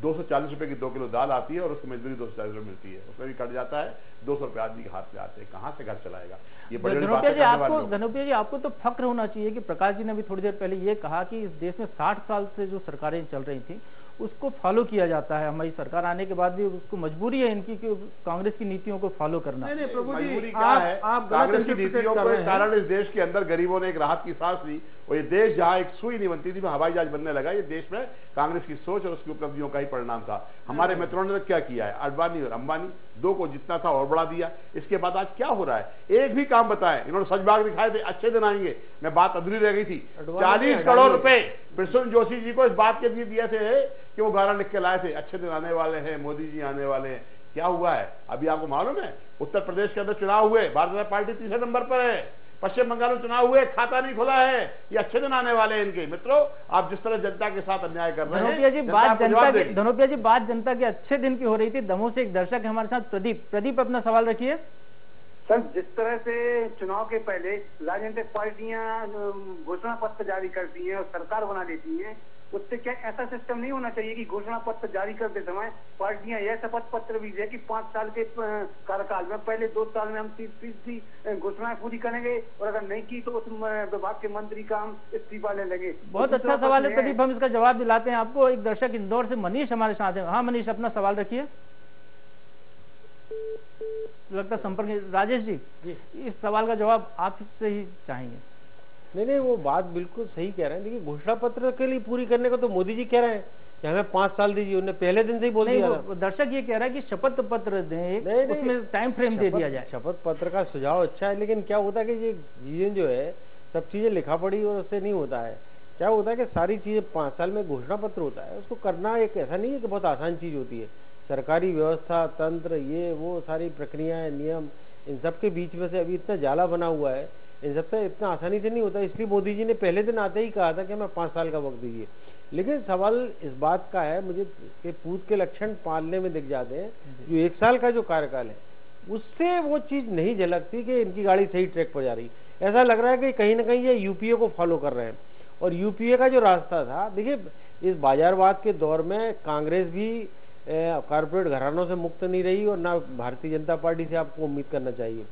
240 रुपए की 2 किलो दाल आती है और उसकी मजदूरी 240 रुपए मिलती है, उसमें भी कट जाता है 200 रुपए आदमी के हाथ में आते हैं। कहाँ से घर चलाएगा? ये बड़ी बड़ी बातें करने वाले लोग। धनोपिया जी आपको तो फक्र होना चाहिए कि प्रकाश जी ने भी थोड़ी देर पहले ये कहा कि इस देश में 60 साल से जो सरकारें चल रही थी उसको फॉलो किया जाता है। हमारी सरकार आने के बाद भी उसको मजबूरी है इनकी कि कांग्रेस की नीतियों को फॉलो करना। नहीं प्रभु जी, आप कांग्रेस की नीतियों के कारण इस देश के अंदर गरीबों ने एक राहत की सांस ली, और ये देश जहां एक सुई नहीं बनती थी वहां हवाई जहाज बनने लगा। ये देश में कांग्रेस की सोच और उसकी उपलब्धियों का ही परिणाम था। हमारे मित्रों ने क्या किया है? अडवाणी और अंबानी दो को जितना था और बढ़ा दिया। इसके बाद आज क्या हो रहा है? एक भी काम बताएं। इन्होंने सच बाग दिखाए थे, अच्छे दिन आएंगे, मैं बात अधूरी रह गई थी। 40 करोड़ रुपए प्रसून जोशी जी को इस बात के लिए दिए थे कि वो गाना लिख के लाए थे, अच्छे दिन आने वाले हैं, मोदी जी आने वाले हैं। क्या हुआ है अभी आपको मालूम है? उत्तर प्रदेश के अंदर चुनाव हुए, भारतीय जनता पार्टी तीसरे नंबर पर है। पश्चिम बंगाल में चुनाव हुए, खाता नहीं खुला है। ये अच्छे दिन आने वाले हैं इनके। मित्रों, आप जिस तरह जनता के साथ अन्याय कर रहे हैं, धनोपिया जी बात जनता के अच्छे दिन की हो रही थी। दमोह से एक दर्शक है हमारे साथ, प्रदीप अपना सवाल रखिए। सर, जिस तरह से चुनाव के पहले राजनीतिक पार्टियां घोषणा पत्र जारी करती हैं और सरकार बना देती हैं, उससे क्या ऐसा सिस्टम नहीं होना चाहिए कि घोषणा पत्र जारी करते समय पार्टियां यह शपथ पत्र भी दे कि 5 साल के कार्यकाल में पहले 2 साल में हम 30% घोषणाएं पूरी करेंगे, और अगर नहीं की तो उस विभाग के मंत्री का हम इस्तीफा ले लेंगे। बहुत अच्छा सवाल है प्रदीप, हम इसका जवाब दिलाते हैं आपको। एक दर्शक इंदौर से मनीष हमारे साथ है। हाँ मनीष, अपना सवाल रखिए। लगता संपर्क राजेश जी, इस सवाल का जवाब आपसे ही चाहेंगे। नहीं, वो बात बिल्कुल सही कह रहे हैं। देखिए, घोषणा पत्र के लिए पूरी करने को तो मोदी जी कह रहे हैं कि हमें 5 साल दीजिए, उन्होंने पहले दिन से ही बोल दिया। दर्शक ये कह रहा है कि शपथ पत्र दें, उसमें टाइम फ्रेम दे दिया जाए। शपथ पत्र का सुझाव अच्छा है, लेकिन क्या होता है कि ये चीजें जो है सब चीजें लिखा पढ़ी और उससे नहीं होता है। क्या होता है कि सारी चीजें 5 साल में घोषणा पत्र होता है, उसको करना एक ऐसा नहीं है कि बहुत आसान चीज होती है। सरकारी व्यवस्था, तंत्र, ये वो सारी प्रक्रियाएं, नियम, इन सब के बीच में से अभी इतना जाला बना हुआ है, इन सब से इतना आसानी से नहीं होता। इसलिए मोदी जी ने पहले दिन आते ही कहा था कि हमें 5 साल का वक्त दीजिए। लेकिन सवाल इस बात का है मुझे कि पूत के लक्षण पालने में दिख जाते हैं। जो 1 साल का जो कार्यकाल है उससे वो चीज नहीं झलकती कि इनकी गाड़ी सही ट्रैक पर जा रही। ऐसा लग रहा है कि कहीं ना कहीं ये यूपीए को फॉलो कर रहे हैं। और यूपीए का जो रास्ता था, देखिए इस बाजारवाद के दौर में कांग्रेस भी कारपोरेट घरानों से मुक्त नहीं रही और ना भारतीय जनता पार्टी से आपको उम्मीद करना चाहिए।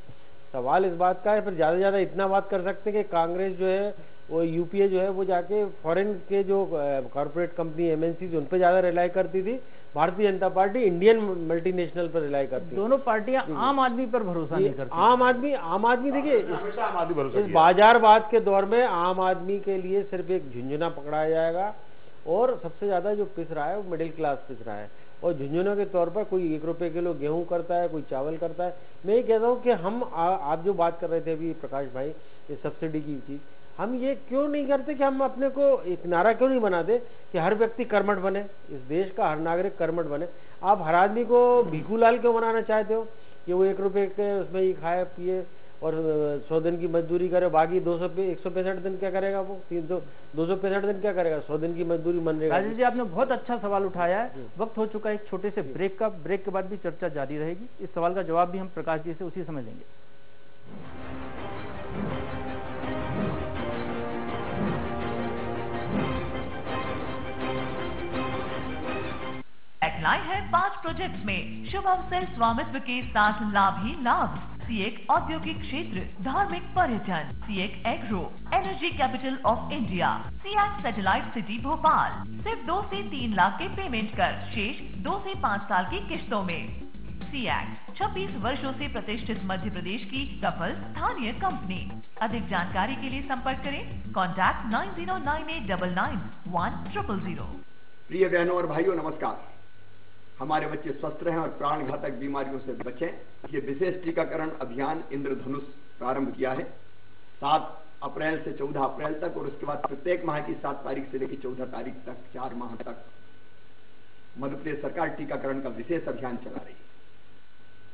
सवाल इस बात का है, फिर ज्यादा से ज्यादा इतना बात कर सकते हैं कि कांग्रेस जो है वो यूपीए जो है वो जाके फॉरेन के जो कॉर्पोरेट कंपनी एमएनसी उन पर ज्यादा रिलाई करती थी। Bharatiya Janata party Indian multinational पर रिलाई करती है। दोनों पार्टियां आम आदमी पर भरोसा नहीं करती। आम आदमी देखिए इस बाजारवाद के दौर में आम आदमी के लिए सिर्फ एक झुंझुना पकड़ाया जाएगा, और सबसे ज्यादा जो पिस रहा है वो मिडिल क्लास पिस रहा है। और झुंझुनों के तौर पर कोई 1 रुपए किलो गेहूं करता है, कोई चावल करता है। मैं ये कहता हूँ कि हम आप जो बात कर रहे थे अभी प्रकाश भाई, ये सब्सिडी की चीज, हम ये क्यों नहीं करते कि हम अपने को एक नारा क्यों नहीं बनाते कि हर व्यक्ति कर्मठ बने, इस देश का हर नागरिक कर्मठ बने। आप हर आदमी को भिखूलाल क्यों बनाना चाहते हो कि वो 1 रुपए के उसमें ही खाए पिए और 100 दिन की मजदूरी करे, बाकी 165 दिन क्या करेगा वो, 265 दिन क्या करेगा, 100 दिन की मजदूरी मन रहेगा। राजेश जी, आपने बहुत अच्छा सवाल उठाया है। वक्त हो चुका है एक छोटे से ब्रेक का। ब्रेक के बाद भी चर्चा जारी रहेगी। इस सवाल का जवाब भी हम प्रकाश जी से उसी समय देंगे। लाए हैं 5 प्रोजेक्ट्स में शुभ अवसर स्वामित्व के साथ लाभ ही लाभ। सीएक औद्योगिक क्षेत्र, धार्मिक पर्यटन, सीएक agro, energy capital of India, सीएक सैटेलाइट सिटी भोपाल। सिर्फ 2 से 3 लाख के पेमेंट कर, शेष 2 से 5 साल की किश्तों में। सीएक 26 वर्षों से प्रतिष्ठित मध्य प्रदेश की सफल स्थानीय कंपनी। अधिक जानकारी के लिए संपर्क करें कॉन्टैक्ट 9098991000। प्रिय बहनों और भाइयों, नमस्कार। हमारे बच्चे स्वस्थ रहें और प्राण घातक बीमारियों से बचें, ये विशेष टीकाकरण अभियान इंद्रधनुष प्रारंभ किया है। 7 अप्रैल से 14 अप्रैल तक, और उसके बाद प्रत्येक माह की 7 तारीख से लेकर 14 तारीख तक 4 माह तक मध्य प्रदेश सरकार टीकाकरण का विशेष अभियान चला रही है।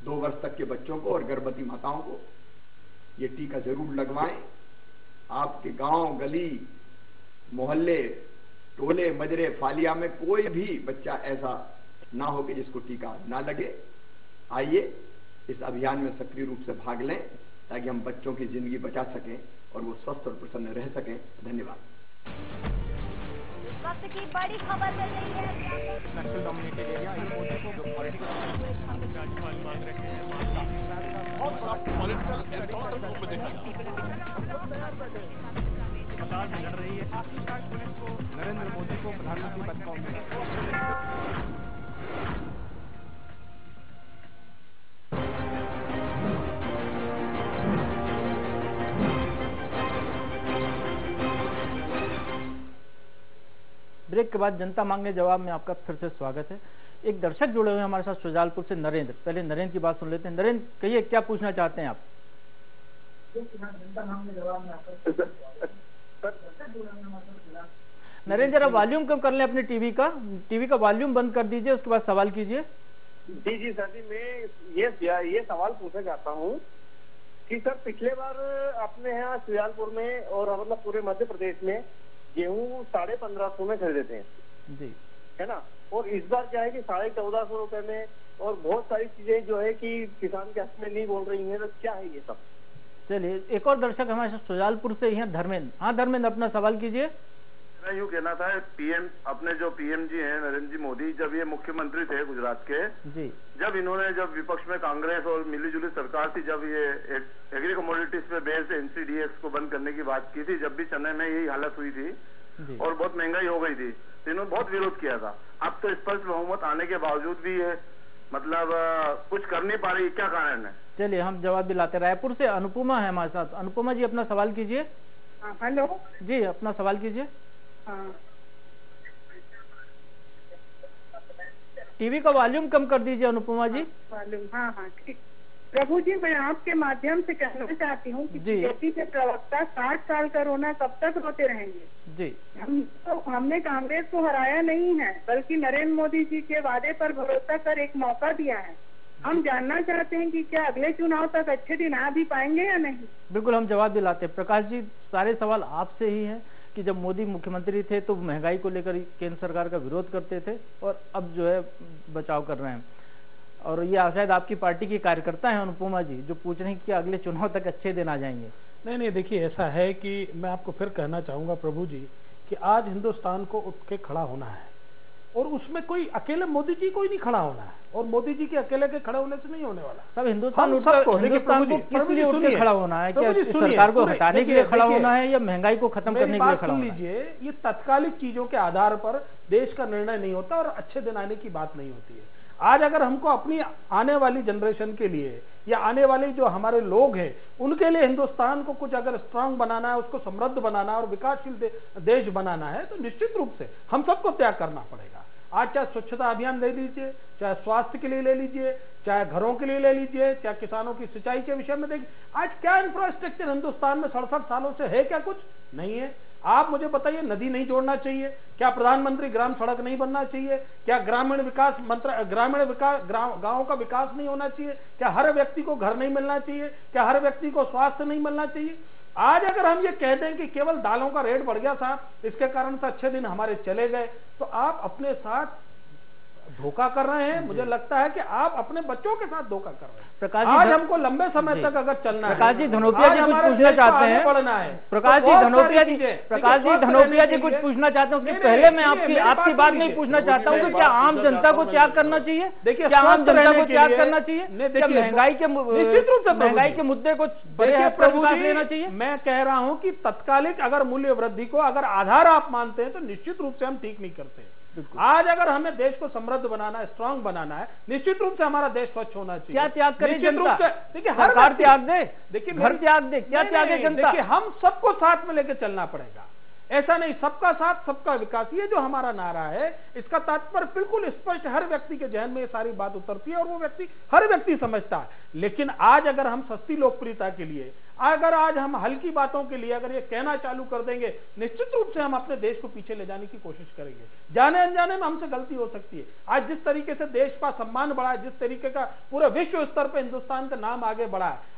2 वर्ष तक के बच्चों को और गर्भवती माताओं को ये टीका जरूर लगवाएं। आपके गांव, गली, मोहल्ले, टोले, मजरे, फालिया में कोई भी बच्चा ऐसा ना हो कि जिसको टीका ना लगे। आइए इस अभियान में सक्रिय रूप से भाग लें ताकि हम बच्चों की जिंदगी बचा सकें और वो स्वस्थ और प्रसन्न रह सकें। धन्यवाद। इस वक्त की बड़ी खबर मिल रही है। नक्सल डोमिनेटेड एरिया लगातार लड़ रही है। आखिरकार पुलिस को नरेंद्र मोदी को प्रधानमंत्री पद का उम्मीदवार। ब्रेक के बाद जनता मांगे जवाब में आपका फिर से स्वागत है। एक दर्शक जुड़े हुए हैं हमारे साथ शुजालपुर से, नरेंद्र। पहले नरेंद्र की बात सुन लेते हैं। नरेंद्र, कहिए क्या पूछना चाहते हैं आप? नरेंद्र, जरा वॉल्यूम कम कर लें अपने टीवी का वॉल्यूम बंद कर दीजिए, उसके बाद सवाल कीजिए। जी जी सर जी, मैं ये सवाल पूछना चाहता हूँ कि सर पिछले बार अपने यहाँ सुजालपुर में और मतलब पूरे मध्य प्रदेश में गेहूँ 1550 में खरीदे थे जी, है ना, और इस बार क्या है कि 1450 रुपए में, और बहुत सारी चीजें जो है कि किसान के हक में नहीं बोल रही हैं, तो क्या है ये सब? चलिए एक और दर्शक हमारे साथ सुजालपुर से हैं, धर्मेंद्र। हाँ धर्मेंद्र, अपना सवाल कीजिए। मेरा यूँ कहना था, पीएम अपने जो पीएम जी हैं नरेंद्र जी मोदी, जब ये मुख्यमंत्री थे गुजरात के जी, जब विपक्ष में कांग्रेस और मिलीजुली सरकार थी, जब ये एग्री कमोडिटीज पे बेस्ड एनसीडीएक्स को बंद करने की बात की थी, जब भी चेन्नई में यही हालत हुई थी और बहुत महंगाई हो गई थी, तो इन्होंने बहुत विरोध किया था। अब तो स्पष्ट बहुमत आने के बावजूद भी ये मतलब कुछ कर नहीं पा रही, क्या कारण है? चलिए हम जवाब दिलाते। रायपुर से अनुपमा है हमारे साथ। अनुपमा जी अपना सवाल कीजिए। हेलो जी, अपना सवाल कीजिए। टीवी का वॉल्यूम कम कर दीजिए अनुपमा जी। वॉल्यूम, हाँ हाँ ठीक। प्रभु जी, मैं आपके माध्यम से कहना चाहती हूँ कि बीजेपी के प्रवक्ता 60 साल का रोना कब तक रोते रहेंगे? जी, हमने कांग्रेस को हराया नहीं है, बल्कि नरेंद्र मोदी जी के वादे पर भरोसा कर एक मौका दिया है। हम जानना चाहते हैं कि क्या अगले चुनाव तक अच्छे दिन आ भी पाएंगे या नहीं? बिल्कुल हम जवाब दिलाते हैं। प्रकाश जी, सारे सवाल आपसे ही हैं कि जब मोदी मुख्यमंत्री थे तो महंगाई को लेकर केंद्र सरकार का विरोध करते थे और अब जो है बचाव कर रहे हैं, और ये शायद आपकी पार्टी के कार्यकर्ता हैं अनुपमा जी, जो पूछ रहे हैं कि अगले चुनाव तक अच्छे दिन आ जाएंगे। नहीं, देखिए ऐसा है कि मैं आपको फिर कहना चाहूंगा प्रभु जी कि आज हिंदुस्तान को उठ के खड़ा होना है, और उसमें कोई अकेले मोदी जी को ही नहीं खड़ा होना है, और मोदी जी के अकेले के खड़े होने से नहीं होने वाला। सब हिंदुस्तान को किस लिए उठ के खड़ा होना है? क्या सरकार को हटाने के लिए खड़ा होना है या महंगाई को खत्म करने के लिए खड़ा होना है? लीजिए, ये तात्कालिक चीजों के आधार पर देश का निर्णय नहीं होता और अच्छे दिन आने की बात नहीं होती है। आज अगर हमको अपनी आने वाली जनरेशन के लिए या आने वाले जो हमारे लोग हैं उनके लिए हिंदुस्तान को कुछ अगर स्ट्रांग बनाना है, उसको समृद्ध बनाना है और विकासशील देश बनाना है, तो निश्चित रूप से हम सबको त्याग करना पड़ेगा। आज चाहे स्वच्छता अभियान ले लीजिए, चाहे स्वास्थ्य के लिए ले लीजिए, चाहे घरों के लिए ले लीजिए, चाहे किसानों की सिंचाई के विषय में देखिए, आज क्या इंफ्रास्ट्रक्चर हिंदुस्तान में 67 सालों से है? क्या कुछ नहीं है? आप मुझे बताइए, नदी नहीं जोड़ना चाहिए? क्या प्रधानमंत्री ग्राम सड़क नहीं बनना चाहिए? क्या ग्रामीण विकास गांवों का विकास नहीं होना चाहिए? क्या हर व्यक्ति को घर नहीं मिलना चाहिए? क्या हर व्यक्ति को स्वास्थ्य नहीं मिलना चाहिए? आज अगर हम ये कह दें कि केवल दालों का रेट बढ़ गया साहब, इसके कारण से अच्छे दिन हमारे चले गए, तो आप अपने साथ धोखा कर रहे हैं। मुझे लगता है कि आप अपने बच्चों के साथ धोखा कर रहे हैं। प्रकाश जी, आज हमको लंबे समय तक अगर चलना है, प्रकाश जी धनोपिया जी कुछ पूछना चाहते हैं, बढ़ना है। प्रकाश जी धनोपिया जी कुछ पूछना चाहते हैं। पहले मैं आपकी बात नहीं पूछना चाहता हूँ कि क्या आम जनता को त्याग करना चाहिए? देखिए, क्या आम जनता को त्याग करना चाहिए? महंगाई के निश्चित रूप से महंगाई के मुद्दे को बड़े प्रभु लेना चाहिए। मैं कह रहा हूँ कि तत्कालिक अगर मूल्य वृद्धि को अगर आधार आप मानते हैं तो निश्चित रूप से हम ठीक नहीं करते। आज अगर हमें देश को समृद्ध बनाना है, स्ट्रांग बनाना है, निश्चित रूप से हमारा देश स्वच्छ होना चाहिए। क्या त्याग करे जनता? देखिए, सरकार त्याग दे, देखिए घर त्याग दे, क्या त्यागे जनता? देखिए, हम सबको साथ में लेकर चलना पड़ेगा। ऐसा नहीं सबका साथ सबका विकास, ये जो हमारा नारा है इसका तात्पर्य बिल्कुल स्पष्ट हर व्यक्ति के जहन में ये सारी बात उतरती है और वो व्यक्ति हर व्यक्ति समझता है। लेकिन आज अगर हम सस्ती लोकप्रियता के लिए, अगर आज हम हल्की बातों के लिए अगर ये कहना चालू कर देंगे, निश्चित रूप से हम अपने देश को पीछे ले जाने की कोशिश करेंगे। जाने अनजाने में हमसे गलती हो सकती है। आज जिस तरीके से देश का सम्मान बढ़ा है, जिस तरीके का पूरे विश्व स्तर पर हिंदुस्तान का नाम आगे बढ़ा है,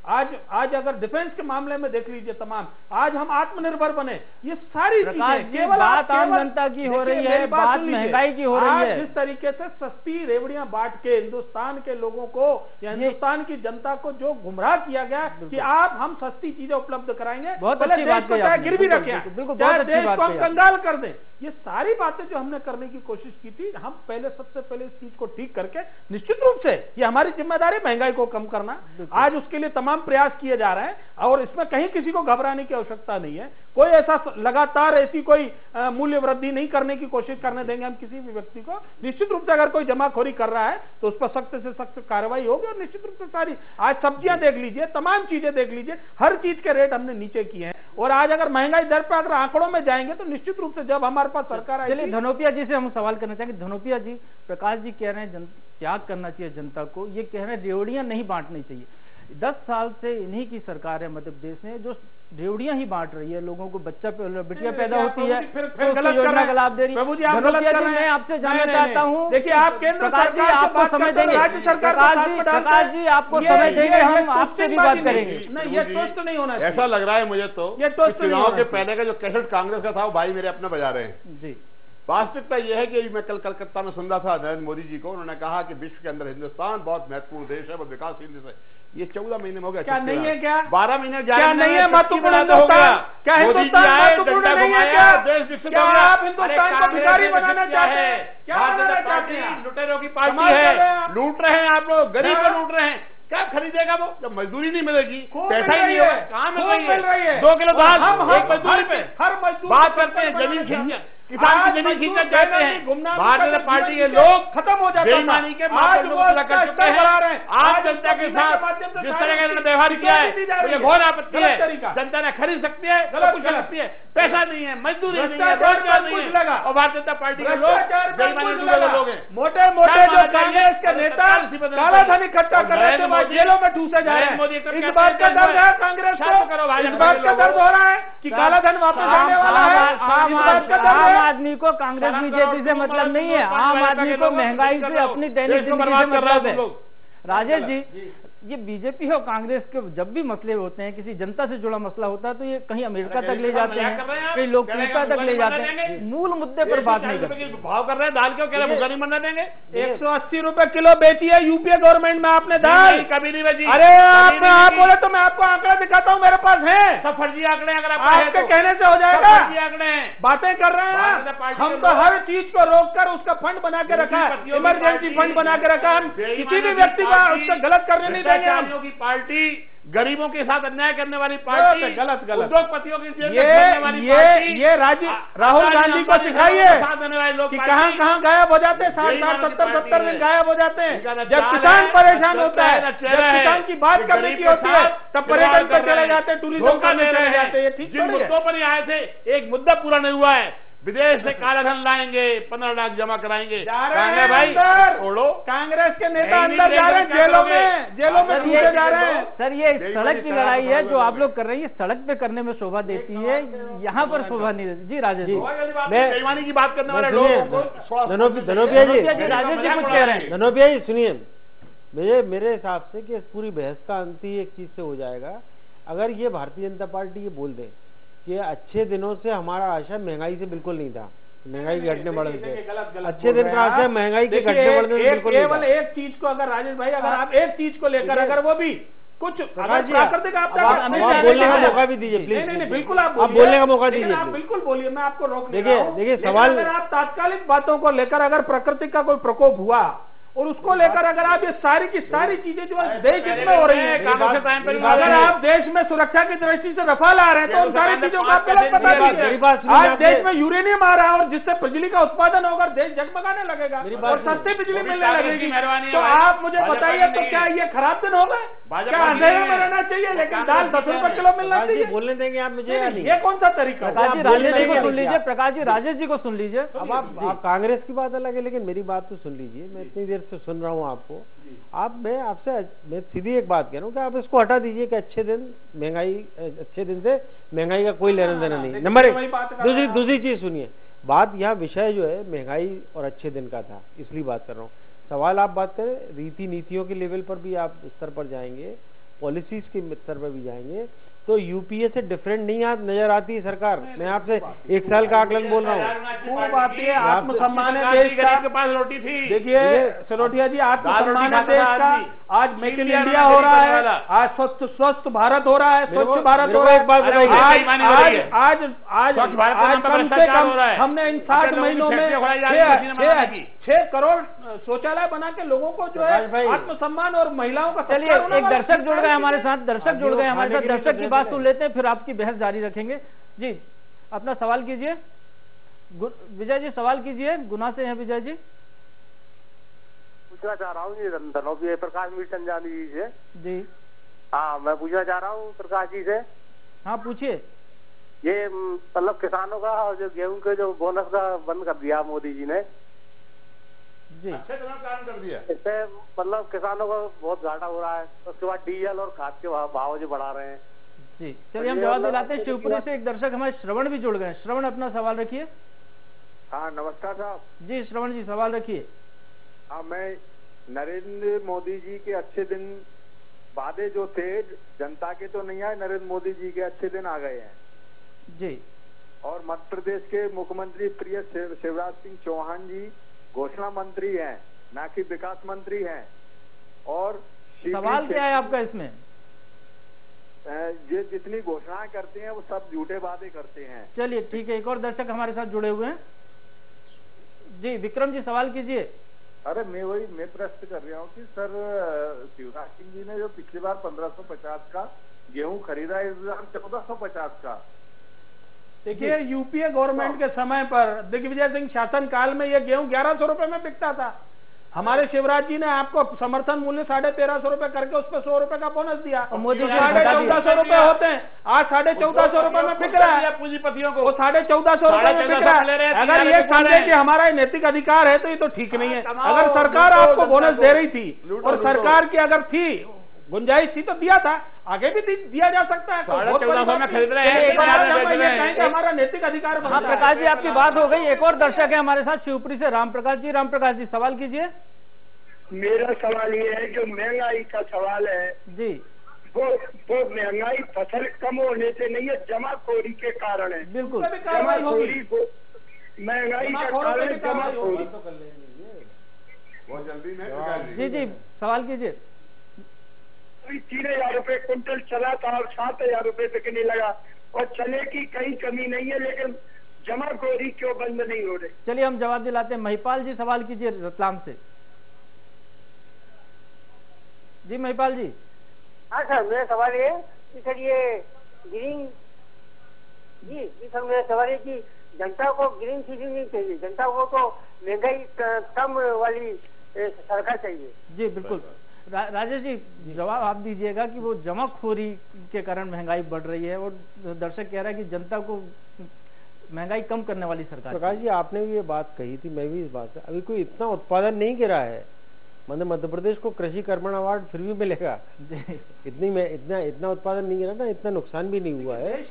आज अगर डिफेंस के मामले में देख लीजिए तमाम, आज हम आत्मनिर्भर बने, ये सारी चीजें बात आम जनता की हो रही है, बात महंगाई की हो रही है। जिस तरीके से सस्ती रेवड़ियां बांट के हिंदुस्तान के लोगों को या हिंदुस्तान की जनता को जो गुमराह किया गया कि आप हम सस्ती चीजें उपलब्ध कराएंगे, बहुत अच्छी बात कही आपने, गिरवी रखें, बिल्कुल बहुत अच्छी बात कही, कंगाल कर दें, ये सारी बातें जो हमने करने की कोशिश की थी, हम सबसे पहले इस चीज को ठीक करके निश्चित रूप से ये हमारी जिम्मेदारी महंगाई को कम करना, आज उसके लिए तमाम प्रयास किए जा रहे हैं और इसमें कहीं किसी को घबराने की आवश्यकता नहीं है। कोई ऐसा लगातार ऐसी कोई मूल्य वृद्धि नहीं करने की कोशिश करने देंगे हम किसी भी व्यक्ति को। निश्चित रूप से अगर कोई जमाखोरी कर रहा है तो उस पर सख्त से सख्त कार्रवाई होगी और निश्चित रूप से सारी, आज सब्जियां देख लीजिए, तमाम चीजें देख लीजिए, हर चीज के रेट हमने नीचे किए हैं और आज अगर महंगाई दर पर अगर आंकड़ों में जाएंगे तो निश्चित रूप से जब हमारे पास सरकार आएगी। धनोपिया जी से हम सवाल करना चाहेंगे। धनोपिया जी, प्रकाश जी कह रहे हैं त्याग करना चाहिए जनता को, ये कह रहे हैं रेवड़ियां नहीं बांटनी चाहिए। 10 साल से इन्हीं की सरकार है मध्य प्रदेश में, जो रेवड़ियां ही बांट रही है लोगों को। बेटियां पैदा होती है फिर गलत योजना का लाभ दे रही है। प्रभु जी, आप गलत कर रहे हैं। मैं आपसे जानना चाहता हूँ, देखिए आप केंद्र सरकार आपको समय देंगे, प्रकाश जी आपको समय देंगे, हम आपसे भी बात करेंगे। नहीं, ये टोस्ट नहीं होना चाहिए। ऐसा लग रहा है मुझे तो ये टोस्ट चुनाव के पहले का जो कैसेट कांग्रेस का था वो भाई मेरे अपना बजा रहे हैं जी। वास्तविकता यह है कि मैं कल कलकत्ता में सुन रहा था नरेंद्र मोदी जी को, उन्होंने कहा कि विश्व के अंदर हिंदुस्तान बहुत महत्वपूर्ण देश है, बहुत विकासशील देश है। ये 14 महीने में हो गया, क्या नहीं है? क्या 12 महीने क्या नहीं है? महत्वपूर्ण हिंदुस्तान, क्या हिंदुस्तान महत्वपूर्ण नहीं है? क्या देश विकसित क्या आप हिंदुस्तान को भिखारी बनाना चाहते हैं? क्या बनाना चाहते हैं? लुटेरों की पार्टी है, लूट रहे हैं आप लोग, गरीब को लूट रहे हैं। क्या खरीदेगा वो जब मजदूरी नहीं मिलेगी, पैसा ही नहीं होगा, कहाँ मिल रही है? 2 किलो दाल एक मजदूरी पे। हर मजदूर बात करते हैं जमीन खींचने, किसान की जमीन खींचना चाहते हैं, भारतीय जनता पार्टी के लोग खत्म हो जाता है, बेईमानी के मापदंड पूरा कर चुके हैं। आज जनता के साथ जिस तरह का इन्होंने व्यवहार किया है मुझे घोर आपत्ति है। जनता ने खरीद सकती है, सब कुछ कर सकती है, पैसा नहीं है, मजदूरी नहीं है, रोजगार नहीं है, और भारतीय जनता पार्टी के लोग बेईमानी डूबे लोग हैं। मोटे मोटे जो कांग्रेस के नेता काला धन इकट्ठा कर रहे थे, वो जेलों में ठूसे जा रहे हैं। इस बात का दर्द है कांग्रेस को, इस बात का दर्द हो रहा है कि काला धन वापस आने वाला है। इस बात का दर्द है। आम आदमी को कांग्रेस बीजेपी से मतलब नहीं है, आम आदमी को महंगाई से, अपनी दैनिक जिंदगी से मतलब है। राजेश जी, ये बीजेपी और कांग्रेस के जब भी मसले होते हैं, किसी जनता से जुड़ा मसला होता है, तो ये कहीं अमेरिका तक ले जाते हैं, कहीं लोकप्रियता तक ले जाते हैं, मूल मुद्दे पर बात नहीं करते। भाव कर रहे हैं दाल क्यों, कह रहे भूखा नहीं मरना देंगे। 180 रुपए किलो बेची है यूपीए गवर्नमेंट में आपने दाल, कभी नहीं बेची। अरे आप बोले तो मैं आपको आंकड़ा दिखाता हूँ, मेरे पास है सब फर्जी आंकड़े। अगर आपके कहने से हो जाएगा, फर्जी आंकड़े हैं, बातें कर रहे हैं। हम तो हर चीज को रोककर उसका फंड बना के रखा है, इमरजेंसी फंड बना के रखा है। हम किसी भी व्यक्ति को उससे गलत करने नहीं देंगे। पार्टी गरीबों के साथ अन्याय करने वाली पार्टी, गलत उद्योगपतियों की जेब में खोलने वाली पार्टी, ये राहुल गांधी को सिखाइए कि कहाँ गायब हो जाते हैं, 60-70 दिन गायब हो जाते हैं। जब किसान परेशान होता है, जब किसान की बात करने की होती है, तब पर्यटन पर चले जाते हैं, टूरिज्म पर चले जाते हैं। ठीक जिन मुद्दों पर ही आए थे, एक मुद्दा पूरा नहीं हुआ है। विदेश से काला धन लाएंगे, 15 लाख जमा कराएंगे। भाई छोड़ो, कांग्रेस के नेता अंदर जा रहे हैं, जेलों में घुसे जा रहे हैं। सर, ये सड़क की लड़ाई है जो आप लोग कर रहे हैं, सड़क पे करने में शोभा देती है, यहाँ पर शोभा नहीं देती। जी राजेश जी, मैं बेईमानी की बात करने वाले लोगों को, धनोपिया जी, राजेश जी कुछ कह रहे हैं। धनोपिया जी सुनिए, मेरे हिसाब से कि पूरी बहस का अंत ही एक चीज से हो जाएगा, अगर ये भारतीय जनता पार्टी ये बोल दे कि अच्छे दिनों से हमारा आशा महंगाई से बिल्कुल नहीं था, महंगाई के घटने बढ़ने से अच्छे दिन का आशा महंगाई के घटने बढ़ने से बिल्कुल नहीं था। केवल एक चीज को अगर राजेश भाई, अगर आप एक चीज को लेकर, अगर वो भी कुछ प्राकृतिक आपदा, बोलने का मौका भी दीजिए प्लीज। नहीं, बिल्कुल आप बोलने का मौका दीजिए, आप बिल्कुल बोलिए, मैं आपको रोक देखिए सवाल, अगर आप तात्कालिक बातों को लेकर, अगर प्रकृति का कोई प्रकोप हुआ और उसको लेकर अगर आप ये सारी की सारी चीजें जो देश हित में हो रही हैं, अगर आप देश में सुरक्षा की दृष्टि से रफाल आ रहे हैं, तो उन सारी चीजों को आप गलत बता दीजिए। आज देश में यूरेनियम आ रहा है और जिससे बिजली का उत्पादन होकर देश जगमगाने लगेगा और सस्ती बिजली मिलने लगेगी, तो आप मुझे बताइए, तो क्या ये खराब दिन हो गए? क्या अंधेरे में रहना चाहिए, लेकिन दाल 10 रुपए किलो मिलना चाहिए? बोलने देंगे आप मुझे? ये कौन सा तरीका? प्रकाश जी राजेश जी को सुन लीजिए, प्रकाश जी राजेश जी को सुन लीजिए। अब आप कांग्रेस की बात अलग है, लेकिन मेरी बात तो सुन लीजिए, मैं इतनी देर से सुन रहा हूँ आपको। मैं सीधी एक बात कह रहा हूँ कि आप इसको हटा दीजिए कि अच्छे दिन से महंगाई का कोई लेना देना नहीं। नंबर एक, दूसरी चीज सुनिए, बात यहाँ विषय जो है महंगाई और अच्छे दिन का था, इसलिए बात कर रहा हूँ। सवाल आप बात करें रीति नीतियों के लेवल पर भी आप स्तर पर जाएंगे, पॉलिसीज के स्तर पर भी जाएंगे, तो यूपीए से डिफरेंट नहीं नजर आती है सरकार। मैं आपसे 1 साल का आकलन बोल रहा हूँ। वो बात है, आत्मसम्मान है देश का, के पास रोटी थी। देखिए सरोठिया जी, आत्मसम्मान है देश का। आज मेक इन इंडिया हो रहा है, आज स्वस्थ भारत हो रहा है, स्वच्छ भारत हो रहा है। एक बात बताइए, आज कम से कम हमने इन 60 महीनों में 6 करोड़ शौचालय बना के लोगों को जो है आत्मसम्मान और महिलाओं का। चलिए, एक दर्शक जुड़ गए हमारे साथ, दर्शक की बात सुन लेते हैं, फिर आपकी बहस जारी रखेंगे। जी, अपना सवाल कीजिए। विजय जी सवाल कीजिए, गुना से हैं विजय जी। पूछना चाह रहा हूँ जी धनोपिया प्रकाश मीर संजानी जी से। जी हाँ, मैं पूछना चाह रहा हूँ प्रकाश जी से। हाँ पूछिए। ये मतलब किसानों का जो गेहूं के जो बोनस का बंद कर दिया मोदी जी ने, अच्छे दिनों का काम कर दिया। इससे मतलब किसानों को बहुत घाटा हो रहा है। उसके बाद डीजल और खाद के भाव जो बढ़ा रहे हैं। जी चलिए हम जवाब दिलाते हैं। शिवपुरी से एक दर्शक हमारे श्रवण भी जुड़ गए। श्रवण अपना सवाल रखिए। हाँ नमस्कार साहब। जी श्रवण जी सवाल रखिए। हाँ मैं नरेंद्र मोदी जी के अच्छे दिन वादे जो थे जनता के तो नहीं आए, नरेंद्र मोदी जी के अच्छे दिन आ गए हैं जी। और मध्य प्रदेश के मुख्यमंत्री प्रिय शिवराज सिंह चौहान जी घोषणा मंत्री हैं, ना कि विकास मंत्री हैं। और सवाल क्या है आपका इसमें? ये जितनी घोषणाएं करते हैं वो सब झूठे वादे करते हैं। चलिए ठीक है, एक और दर्शक हमारे साथ जुड़े हुए हैं। जी विक्रम जी सवाल कीजिए। अरे मैं प्रश्न कर रहा हूँ कि सर शिवराज सिंह जी ने जो पिछली बार 1550 का गेहूं खरीदा है, इस बार 1450 का। देखिए यूपीए गवर्नमेंट के समय पर दिग्विजय सिंह शासन काल में ये गेहूं 1100 रुपए में बिकता था। हमारे शिवराज जी ने आपको समर्थन मूल्य 1350 रुपए करके उस पर 100 रुपए का बोनस दिया। मोदी 1450 रुपए होते हैं, आज 1450 रुपए में बिक रहा है पूंजीपतियों को। 1450 रुपए में बिक रहा है। अगर ये समझे कि हमारा नैतिक अधिकार है तो ये तो ठीक नहीं है। अगर सरकार आपको बोनस दे रही थी और सरकार की अगर थी गुंजाइश थी तो दिया था, आगे भी दिया जा सकता है। 1450 में खरीद रहे हैं, हमारा नैतिक अधिकार। हाँ प्रकाश जी आपकी बात हो गई। एक और दर्शक है हमारे साथ शिवपुरी से राम प्रकाश जी। राम प्रकाश जी सवाल कीजिए। मेरा सवाल ये है जो महंगाई का सवाल है जी, वो महंगाई फसल कम होने से नहीं है, जमाखोरी के कारण है। बिल्कुल जमाखोरी को महंगाई का कारण है जमाखोरी। बहुत जल्दी में जी जी सवाल कीजिए। 3000 रुपए कुंटल चला था और 7000 रुपए बिकने लगा और चने की कहीं कमी नहीं है, लेकिन जमाखोरी क्यों बंद नहीं हो रही? चलिए हम जवाब दिलाते हैं। महिपाल जी सवाल कीजिए रतलाम से। जी महिपाल जी। हाँ सर मेरा सवाल है कि सर ये ग्रीन जी सर मेरा सवाल है कि जनता को ग्रीन सिटी नहीं चाहिए, जनता को तो महंगाई कम वाली सरकार चाहिए। जी बिल्कुल राजेश जी जवाब आप दीजिएगा कि वो जमाखोरी के कारण महंगाई बढ़ रही है और दर्शक कह रहा है कि जनता को महंगाई कम करने वाली सरकार। प्रकाश जी आपने भी ये बात कही थी, मैं भी इस बात से अभी कोई इतना उत्पादन नहीं गिरा है। मतलब मध्य प्रदेश को कृषि कर्मण अवार्ड फिर भी मिलेगा। इतना उत्पादन नहीं गिरा ना, इतना नुकसान भी नहीं हुआ है। देश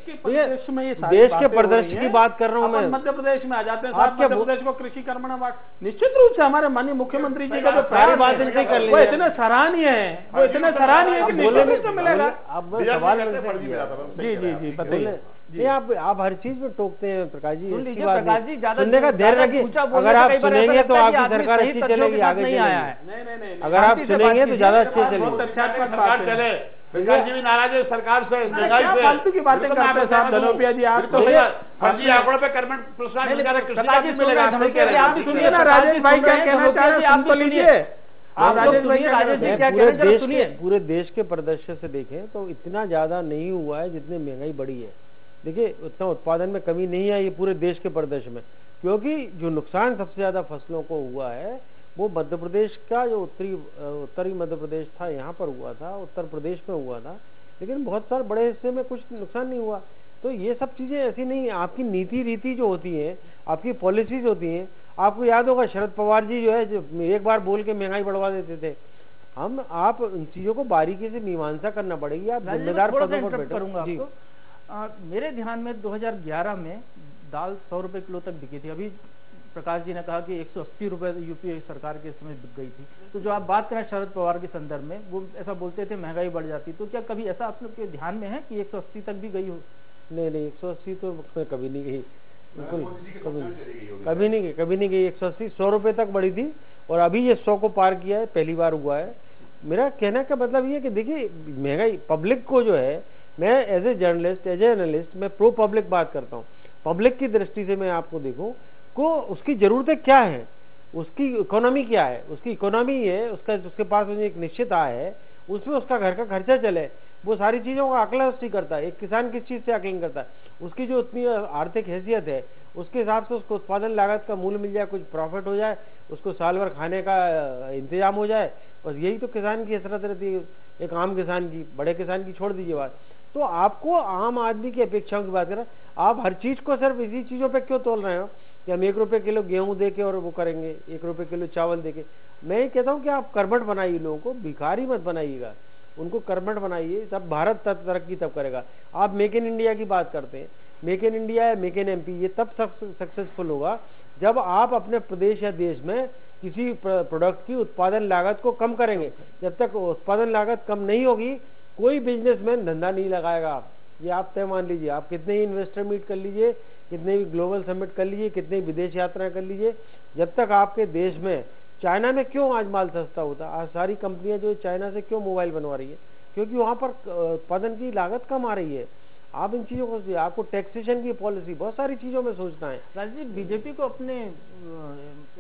के परिदृश्य की बात कर रहा हूँ मैं। मध्य प्रदेश में आ जाते हैं मध्य प्रदेश को कृषि कर्मण अवार्ड निश्चित रूप से हमारे माननीय मुख्यमंत्री जी का जो सारी बात इनसे कर वो इतने सराहनीय है, वो इतने सराहनीय है कि निश्चित रूप से मिलेगा। अब सवाल जी जी जी बताइए। नहीं आप हर चीज में टोकते हैं प्रकाश जी। प्रकाश जी सुनने का धैर्य रखिए। अगर आप सुनेंगे तो आपकी सरकार अच्छी चलेगी, आगे चलेगी। अगर आप सुनेंगे तो ज्यादा अच्छी चलेगी। प्रकाश जी भी नाराज है सरकार से, महंगाई से। फालतू की बातें करते हैं साहब धनोपिया जी। आप तो फर्जी आंकड़ों पे कर्मण प्रोत्साहन मिलेगा। आप भी सुनिए ना राजेश भाई क्या कहना चाह रहे हैं, आप तो लीजिए। पूरे देश के परिदृश्य से देखें तो इतना ज्यादा नहीं हुआ है जितनी महंगाई बढ़ी है। देखिए उतना उत्पादन में कमी नहीं आई है पूरे देश के परिदृश्य में, क्योंकि जो नुकसान सबसे ज्यादा फसलों को हुआ है वो मध्य प्रदेश का जो उत्तरी मध्य प्रदेश था यहाँ पर हुआ था, उत्तर प्रदेश में हुआ था, लेकिन बहुत सारे बड़े हिस्से में कुछ नुकसान नहीं हुआ। तो ये सब चीजें ऐसी नहीं, आपकी नीति रीति जो होती है, आपकी पॉलिसीज होती हैं। आपको याद होगा शरद पवार जी जो है जो एक बार बोल के महंगाई बढ़वा देते थे। आप उन चीजों को बारीकी से मीमांसा करना पड़ेगी। आप जिम्मेदार पदों पर बैठो। मेरे ध्यान में 2011 में दाल 100 रुपए किलो तक बिकी थी। अभी प्रकाश जी ने कहा कि 180 रुपए यूपीए सरकार के समय बिक गई थी। तो जो आप बात करें शरद पवार के संदर्भ में, वो ऐसा बोलते थे महंगाई बढ़ जाती, तो क्या कभी ऐसा आप लोग के ध्यान में है कि 180 तक भी गई हो? नहीं 180 तो कभी नहीं गई, बिल्कुल कभी नहीं गई। 180 100 रुपए तक बढ़ी थी और अभी ये 100 को पार किया है, पहली बार हुआ है। मेरा कहने का मतलब ये कि देखिए महंगाई पब्लिक को जो है, मैं as a journalist as a analyst मैं प्रो पब्लिक बात करता हूँ। पब्लिक की दृष्टि से मैं आपको देखूं को उसकी जरूरतें क्या है, उसकी इकोनॉमी क्या है। उसकी इकोनॉमी है उसके पास एक निश्चित आय है, उसमें उसका घर का खर्चा चले, वो सारी चीजों का आकलन उसकी करता है। एक किसान किस चीज से आकलन करता है, उसकी जो उतनी आर्थिक हैसियत है उसके हिसाब से उसको उत्पादन लागत का मूल्य मिल जाए, कुछ प्रॉफिट हो जाए, उसको साल भर खाने का इंतजाम हो जाए। बस यही तो किसान की हसरत रहती है, एक आम किसान की। बड़े किसान की छोड़ दीजिए बात। तो आपको आम आदमी की अपेक्षाओं की बात करें, आप हर चीज को सिर्फ इसी चीजों पे क्यों तोल रहे हो? कि हम 1 रुपए किलो गेहूं दे के और वो करेंगे, 1 रुपए किलो चावल दे के। मैं ये कहता हूँ कि आप कर्मठ बनाइए, लोगों को भिखारी मत बनाइएगा, उनको कर्मठ बनाइए, तब भारत तब तरक्की तब करेगा। आप मेक इन इंडिया की बात करते हैं, मेक इन इंडिया या मेक इन एमपी, ये तब सक्सेसफुल होगा जब आप अपने प्रदेश या देश में किसी प्रोडक्ट की उत्पादन लागत को कम करेंगे। जब तक उत्पादन लागत कम नहीं होगी, कोई बिजनेसमैन धंधा नहीं लगाएगा। ये आप तय मान लीजिए। आप कितने ही इन्वेस्टर मीट कर लीजिए, कितने भी ग्लोबल समिट कर लीजिए, कितने विदेश यात्राएं कर लीजिए, जब तक आपके देश में, चाइना में क्यों आज माल सस्ता होता, आज सारी कंपनियां जो चाइना से क्यों मोबाइल बनवा रही है, क्योंकि वहां पर उत्पादन की लागत कम आ रही है। आप इन चीजों को, आपको टैक्सेशन की पॉलिसी, बहुत सारी चीजों में सोचना है। राजीव, बीजेपी को अपने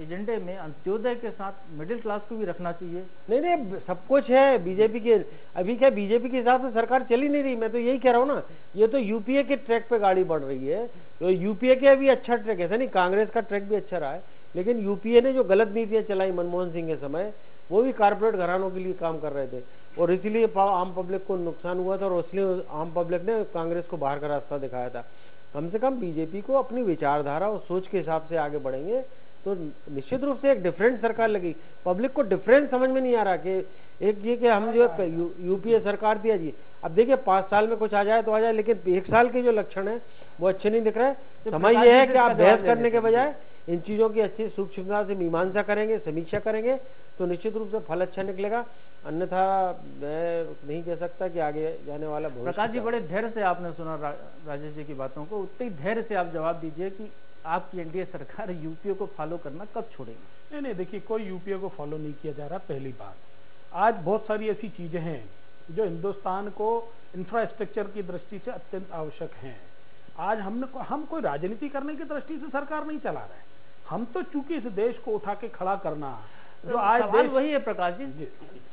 एजेंडे में अंत्योदय के साथ मिडिल क्लास को भी रखना चाहिए। नहीं, सब कुछ है बीजेपी के। अभी क्या बीजेपी के हिसाब से सरकार चल ही नहीं रही। मैं तो यही कह रहा हूँ ना, ये तो यूपीए के ट्रैक पे गाड़ी बढ़ रही है। तो यूपीए के अभी अच्छा ट्रैक है, ऐसा नहीं कांग्रेस का ट्रैक भी अच्छा रहा है, लेकिन यूपीए ने जो गलत नीतियां चलाई मनमोहन सिंह के समय, वो भी कारपोरेट घरानों के लिए काम कर रहे थे, और इसीलिए आम पब्लिक को नुकसान हुआ था, और इसलिए आम पब्लिक ने कांग्रेस को बाहर का रास्ता दिखाया था। कम से कम बीजेपी को अपनी विचारधारा और सोच के हिसाब से आगे बढ़ेंगे तो निश्चित रूप से एक डिफरेंट सरकार लगी। पब्लिक को डिफरेंस समझ में नहीं आ रहा कि एक ये कि हम जो यूपीए सरकार दिया जी, अब देखिए 5 साल में कुछ आ जाए तो आ जाए, लेकिन 1 साल के जो लक्षण है वो अच्छे नहीं दिख रहे। समय ये है कि आप बहस करने के बजाय इन चीजों की अच्छी सूक्ष्मता से मीमांसा करेंगे, समीक्षा करेंगे, तो निश्चित रूप से फल अच्छा निकलेगा। अन्यथा मैं नहीं कह सकता कि आगे जाने वाला भविष्य। प्रकाश जी, बड़े धैर्य से आपने सुना राजेश जी की बातों को, उतने ही धैर्य से आप जवाब दीजिए कि आपकी एनडीए सरकार यूपीए को फॉलो करना कब छोड़ेगी? नहीं, देखिए, कोई यूपीए को फॉलो नहीं किया जा रहा। पहली बात, आज बहुत सारी ऐसी चीजें हैं जो हिंदुस्तान को इंफ्रास्ट्रक्चर की दृष्टि से अत्यंत आवश्यक हैं। आज हम कोई राजनीति करने की दृष्टि से सरकार नहीं चला रहे हैं। हम तो चूंकि इस देश को उठा के खड़ा करना, जो आज सवाल वही है प्रकाश जी,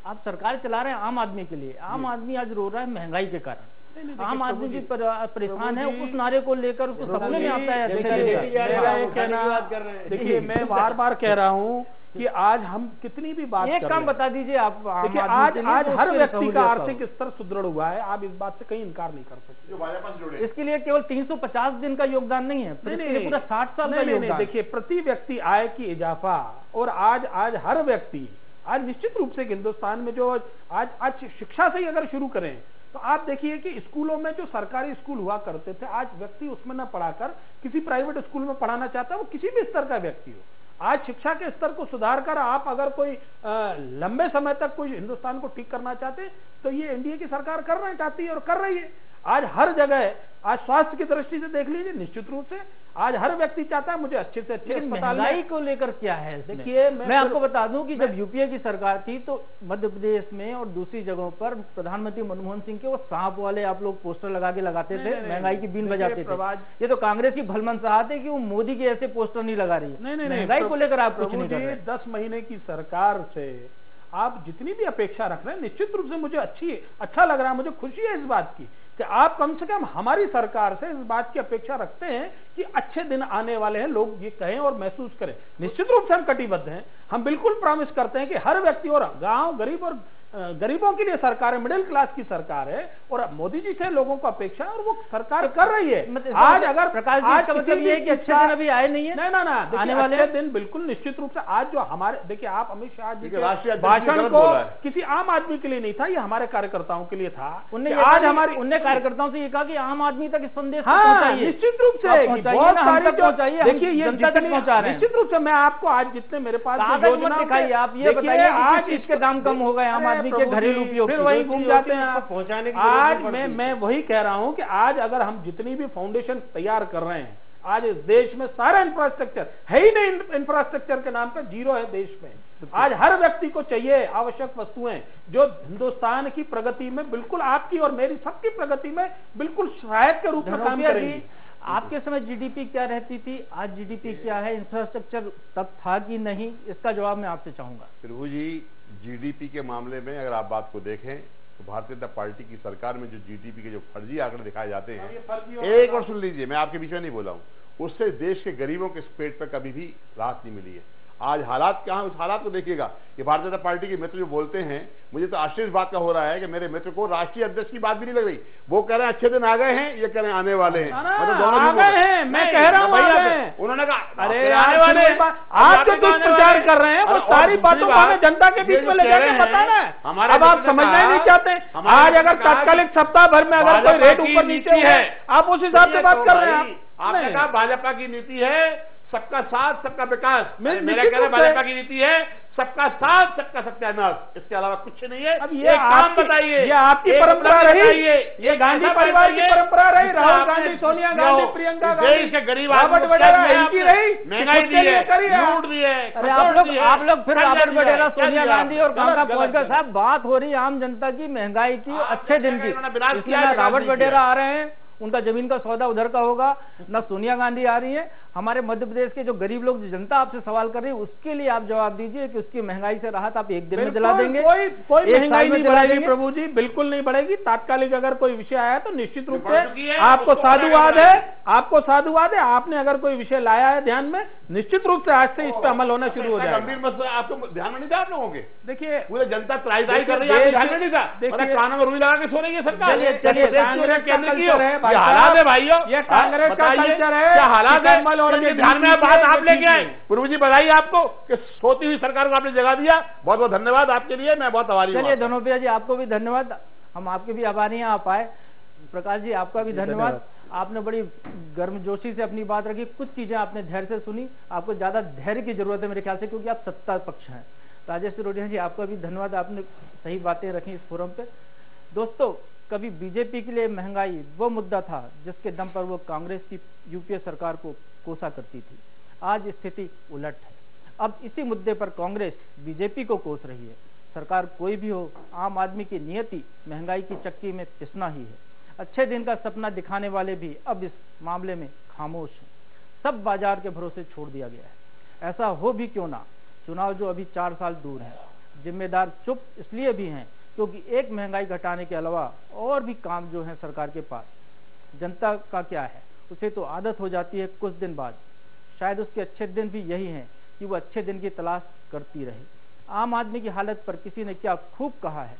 आप सरकार चला रहे हैं आम आदमी के लिए। आम आदमी आज रो रहा है महंगाई के कारण, आम आदमी भी परेशान है। उस नारे को लेकर उसको सपने में आता है। देखिए, मैं बार बार कह रहा हूँ कि आज हम कितनी भी बात, एक काम बता दीजिए आप, देखिए आज हर व्यक्ति का आर्थिक स्तर सुदृढ़ हुआ है। आप इस बात से कहीं इनकार नहीं कर सकते। जो भाजपा से जुड़े, इसके लिए केवल 350 दिन का योगदान नहीं है, पूरा 60 साल का योगदान। देखिए, प्रति व्यक्ति आय की इजाफा, और आज हर व्यक्ति, आज निश्चित रूप से हिंदुस्तान में जो आज शिक्षा से ही अगर शुरू करें तो आप देखिए कि स्कूलों में जो सरकारी स्कूल हुआ करते थे, आज व्यक्ति उसमें न पढ़ाकर किसी प्राइवेट स्कूल में पढ़ाना चाहता है, वो किसी भी स्तर का व्यक्ति हो। आज शिक्षा के स्तर को सुधार कर आप अगर कोई लंबे समय तक कोई हिंदुस्तान को ठीक करना चाहते हैं तो ये एनडीए की सरकार करना चाहती है और कर रही है। आज हर जगह, आज स्वास्थ्य की दृष्टि से देख लीजिए, निश्चित रूप से आज हर व्यक्ति चाहता है मुझे अच्छे से अच्छे अस्पताल। महंगाई को लेकर क्या है? देखिए, मैं आपको बता दूं कि जब यूपीए की सरकार थी तो मध्य प्रदेश में और दूसरी जगहों पर प्रधानमंत्री मनमोहन सिंह के वो सांप वाले आप लोग पोस्टर लगा के लगाते थे, महंगाई की बीन बजाते थे। ये तो कांग्रेस की भलमनसाहत है कि वो मोदी के ऐसे पोस्टर नहीं लगा रही। महंगाई को लेकर आप कुछ नहीं कर रहे। 10 महीने की सरकार से आप जितनी भी अपेक्षा रख रहे हैं, निश्चित रूप से मुझे अच्छा लग रहा है, मुझे खुशी है इस बात की कि आप कम से कम हमारी सरकार से इस बात की अपेक्षा रखते हैं कि अच्छे दिन आने वाले हैं, लोग ये कहें और महसूस करें। निश्चित रूप से हम कटिबद्ध हैं। हम बिल्कुल प्रॉमिस करते हैं कि हर व्यक्ति और गांव, गरीब और गरीबों के लिए सरकार है, मिडिल क्लास की सरकार है, और मोदी जी से लोगों को अपेक्षा है और वो सरकार कर रही है। आज अगर प्रकाश जी, का मतलब ये है कि अच्छे दिन अभी आए नहीं है, ना आने वाले दिन बिल्कुल निश्चित रूप से। आज जो हमारे, देखिए, आप अमित शाह जी के भाषण को किसी आम आदमी के लिए नहीं था, ये हमारे कार्यकर्ताओं के लिए था। आज उनने कार्यकर्ताओं से ये कहा कि आम आदमी तक संदेश निश्चित रूप से बहुत सारी पहुंचाइए। देखिए, ये निश्चित रूप से मैं आपको आज जितने मेरे पास दिखाइए, आप ये बताइए आज इसके दाम कम हो गए आम आदमी के घरेलू उपयोग, फिर वही घूम जाते हैं पहुंचाने की। आज मैं वही कह रहा हूं कि आज अगर हम जितनी भी फाउंडेशन तैयार कर रहे हैं, आज इस देश में सारा इंफ्रास्ट्रक्चर है ही नहीं, इंफ्रास्ट्रक्चर के नाम पर जीरो है देश में। आज हर व्यक्ति को चाहिए आवश्यक वस्तुएं जो हिंदुस्तान की प्रगति में, बिल्कुल आपकी और मेरी सबकी प्रगति में बिल्कुल सहायक के रूप में काम करेगी। आपके समय जीडीपी क्या रहती थी, आज जीडीपी क्या है? इंफ्रास्ट्रक्चर तब था कि नहीं? इसका जवाब मैं आपसे चाहूंगा। प्रभु जी, जीडीपी के मामले में अगर आप बात को देखें तो भारतीय जनता पार्टी की सरकार में जो जीडीपी के जो फर्जी आंकड़े दिखाए जाते हैं, एक और सुन लीजिए, मैं आपके बीच में नहीं बोला हूं, उससे देश के गरीबों के पेट पर कभी भी राहत नहीं मिली है। आज हालात क्या है उस हालात को देखिएगा कि भारतीय जनता पार्टी के मित्र जो बोलते हैं, मुझे तो आश्चर्य इस बात का हो रहा है कि मेरे मित्र को राष्ट्रीय अध्यक्ष की बात भी नहीं लग रही। वो कह रहे हैं अच्छे दिन आ गए हैं, ये कह रहे हैं आने वाले हैं। मतलब दोनों आ गए हैं, मैं कह रहा हूँ उन्होंने कहा अरे आने वाले। आप जो दुष्प्रचार कर रहे हैं वो सारी बातों को हमें जनता के बीच में ले जाके बताना है। अब आप समझना ही नहीं चाहते। आज अगर तात्कालिक सप्ताह भर में अगर कोई रेट ऊपर नीचे है, आप उस हिसाब से बात कर रहे हैं। आपने कहा भाजपा की नीति है सबका साथ सबका विकास, मेरा कहना भाजपा की नीति है सबका साथ सबका सत्यानाश, इसके अलावा कुछ नहीं है। अब ये काम बताइए, ये आपकी परंपरा रही, ये गांधी परिवार की परंपरा रही, राहुल गांधी, सोनिया गांधी, प्रियंका गांधी के गरीब रॉबर्ट वडेरा इनकी रही, महंगाई दी है, लूट दी है। अरे आप लोग फिर रॉबर्ट वडेरा, सोनिया गांधी और कहां पहुंच गए साहब। बात हो रही है आम जनता की, महंगाई की, अच्छे दिन की। इसलिए रॉबर्ट वडेरा आ रहे हैं, उनका जमीन का सौदा उधर का होगा, न सोनिया गांधी आ रही है। हमारे मध्य प्रदेश के जो गरीब लोग, जो जनता आपसे सवाल कर रही है, उसके लिए आप जवाब दीजिए कि उसकी महंगाई से राहत आप एक दिन में दिला देंगे। कोई महंगाई नहीं बढ़ेगी प्रभु जी, बिल्कुल नहीं बढ़ेगी। तात्कालिक अगर कोई विषय आया तो निश्चित रूप से आपको साधुवाद है, आपको साधुवाद है। आपने अगर कोई विषय लाया है ध्यान में, निश्चित रूप से आज से इस पे अमल होना शुरू हो जाएगा। गंभीर मसला आपको ध्यान में नहीं था आप लोगों के? देखिए पूरे जनता त्राही कर रही है, ध्यान में नहीं था। कानों में रुई लगा के सो रही है सरकार। हालात है भाइयों, ये कांग्रेस का कल्चर है, क्या हालात है ध्यान में बात आप लेके आए। पूर्व जी बधाई आपको कि सोती हुई सरकार को आपने जगा दिया। बहुत बहुत धन्यवाद आपके लिए, मैं बहुत आभारी हूं। चलिए धनोपिया जी आपको भी धन्यवाद, हम आपके भी आभारी हैं आप आए। प्रकाश जी आपका भी धन्यवाद, आपने बड़ी गर्मजोशी से अपनी बात रखी, कुछ चीजें आपने धैर्य से सुनी। आपको ज्यादा धैर्य की जरूरत है मेरे ख्याल से, क्योंकि आप सत्ता पक्ष हैं। राजेश सिरोडिया जी आपका भी धन्यवाद, आपने सही बातें रखी इस फोरम पे। दोस्तों, कभी बीजेपी के लिए महंगाई वो मुद्दा था जिसके दम पर वो कांग्रेस की यूपीए सरकार को कोसा करती थी। आज स्थिति उलट है, अब इसी मुद्दे पर कांग्रेस बीजेपी को कोस रही है। सरकार कोई भी हो, आम आदमी की नियति महंगाई की चक्की में पिसना ही है। अच्छे दिन का सपना दिखाने वाले भी अब इस मामले में खामोश हैं। सब बाजार के भरोसे छोड़ दिया गया है। ऐसा हो भी क्यों ना, चुनाव जो अभी 4 साल दूर है। जिम्मेदार चुप इसलिए भी हैं क्योंकि एक महंगाई घटाने के अलावा और भी काम जो है सरकार के पास। जनता का क्या है, उसे तो आदत हो जाती है कुछ दिन बाद। शायद उसके अच्छे दिन भी यही हैं कि वो अच्छे दिन की तलाश करती रहे। आम आदमी की हालत पर किसी ने क्या खूब कहा है,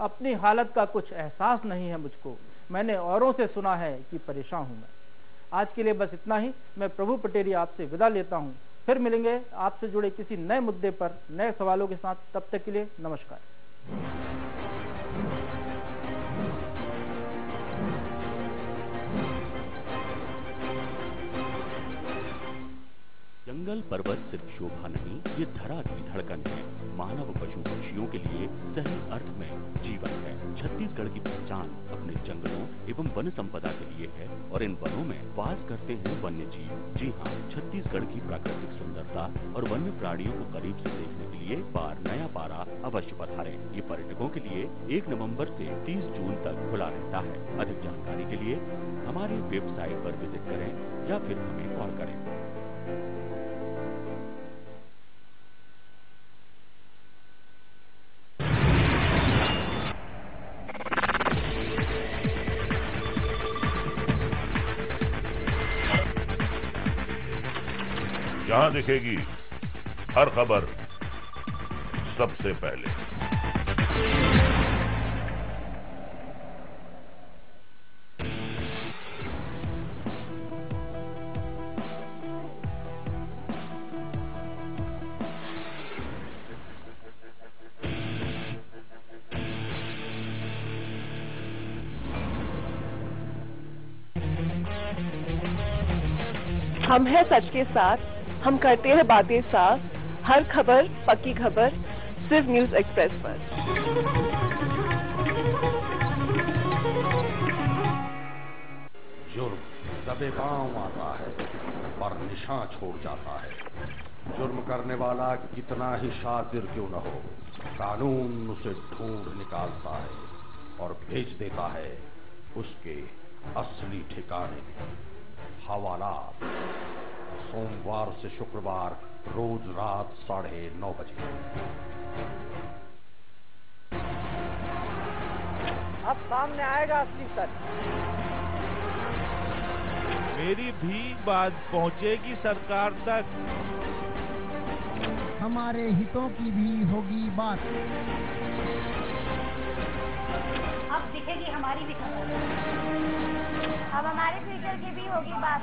अपनी हालत का कुछ एहसास नहीं है मुझको, मैंने औरों से सुना है कि परेशान हूं मैं। आज के लिए बस इतना ही। मैं प्रभु पटेरिया आपसे विदा लेता हूं। फिर मिलेंगे आपसे जुड़े किसी नए मुद्दे पर नए सवालों के साथ। तब तक के लिए नमस्कार। जंगल पर्वत सिर्फ शोभा नहीं, ये धरा की धड़कन है। मानव पशु पक्षियों के लिए सही अर्थ में जीवन है। छत्तीसगढ़ की पहचान अपने जंगलों एवं वन संपदा के लिए है और इन वनों में वास करते हैं वन्य जीव। जी हाँ, छत्तीसगढ़ की प्राकृतिक सुंदरता और वन्य प्राणियों को करीब से देखने के लिए बार नया पारा अवश्य पधारें। ये पर्यटकों के लिए 1 नवंबर से 30 जून तक खुला रहता है। अधिक जानकारी के लिए हमारी वेबसाइट पर विजिट करें या फिर हमें कॉल करें। जहां दिखेगी हर खबर सबसे पहले। हम हैं सच के साथ, हम करते हैं बातें साफ। हर खबर पक्की खबर सिर्फ न्यूज एक्सप्रेस पर। जुर्म दबे पांव आता है पर निशान छोड़ जाता है। जुर्म करने वाला कितना ही शातिर क्यों न हो, कानून उसे ढूंढ निकालता है और भेज देता है उसके असली ठिकाने। हवालात सोमवार से शुक्रवार रोज रात 9:30 बजे। अब सामने आएगा असली सच। मेरी भी बात पहुंचेगी सरकार तक। हमारे हितों की भी होगी बात। अब दिखेगी हमारी भी खबर, अब हमारे फ्यूचर की भी होगी बात।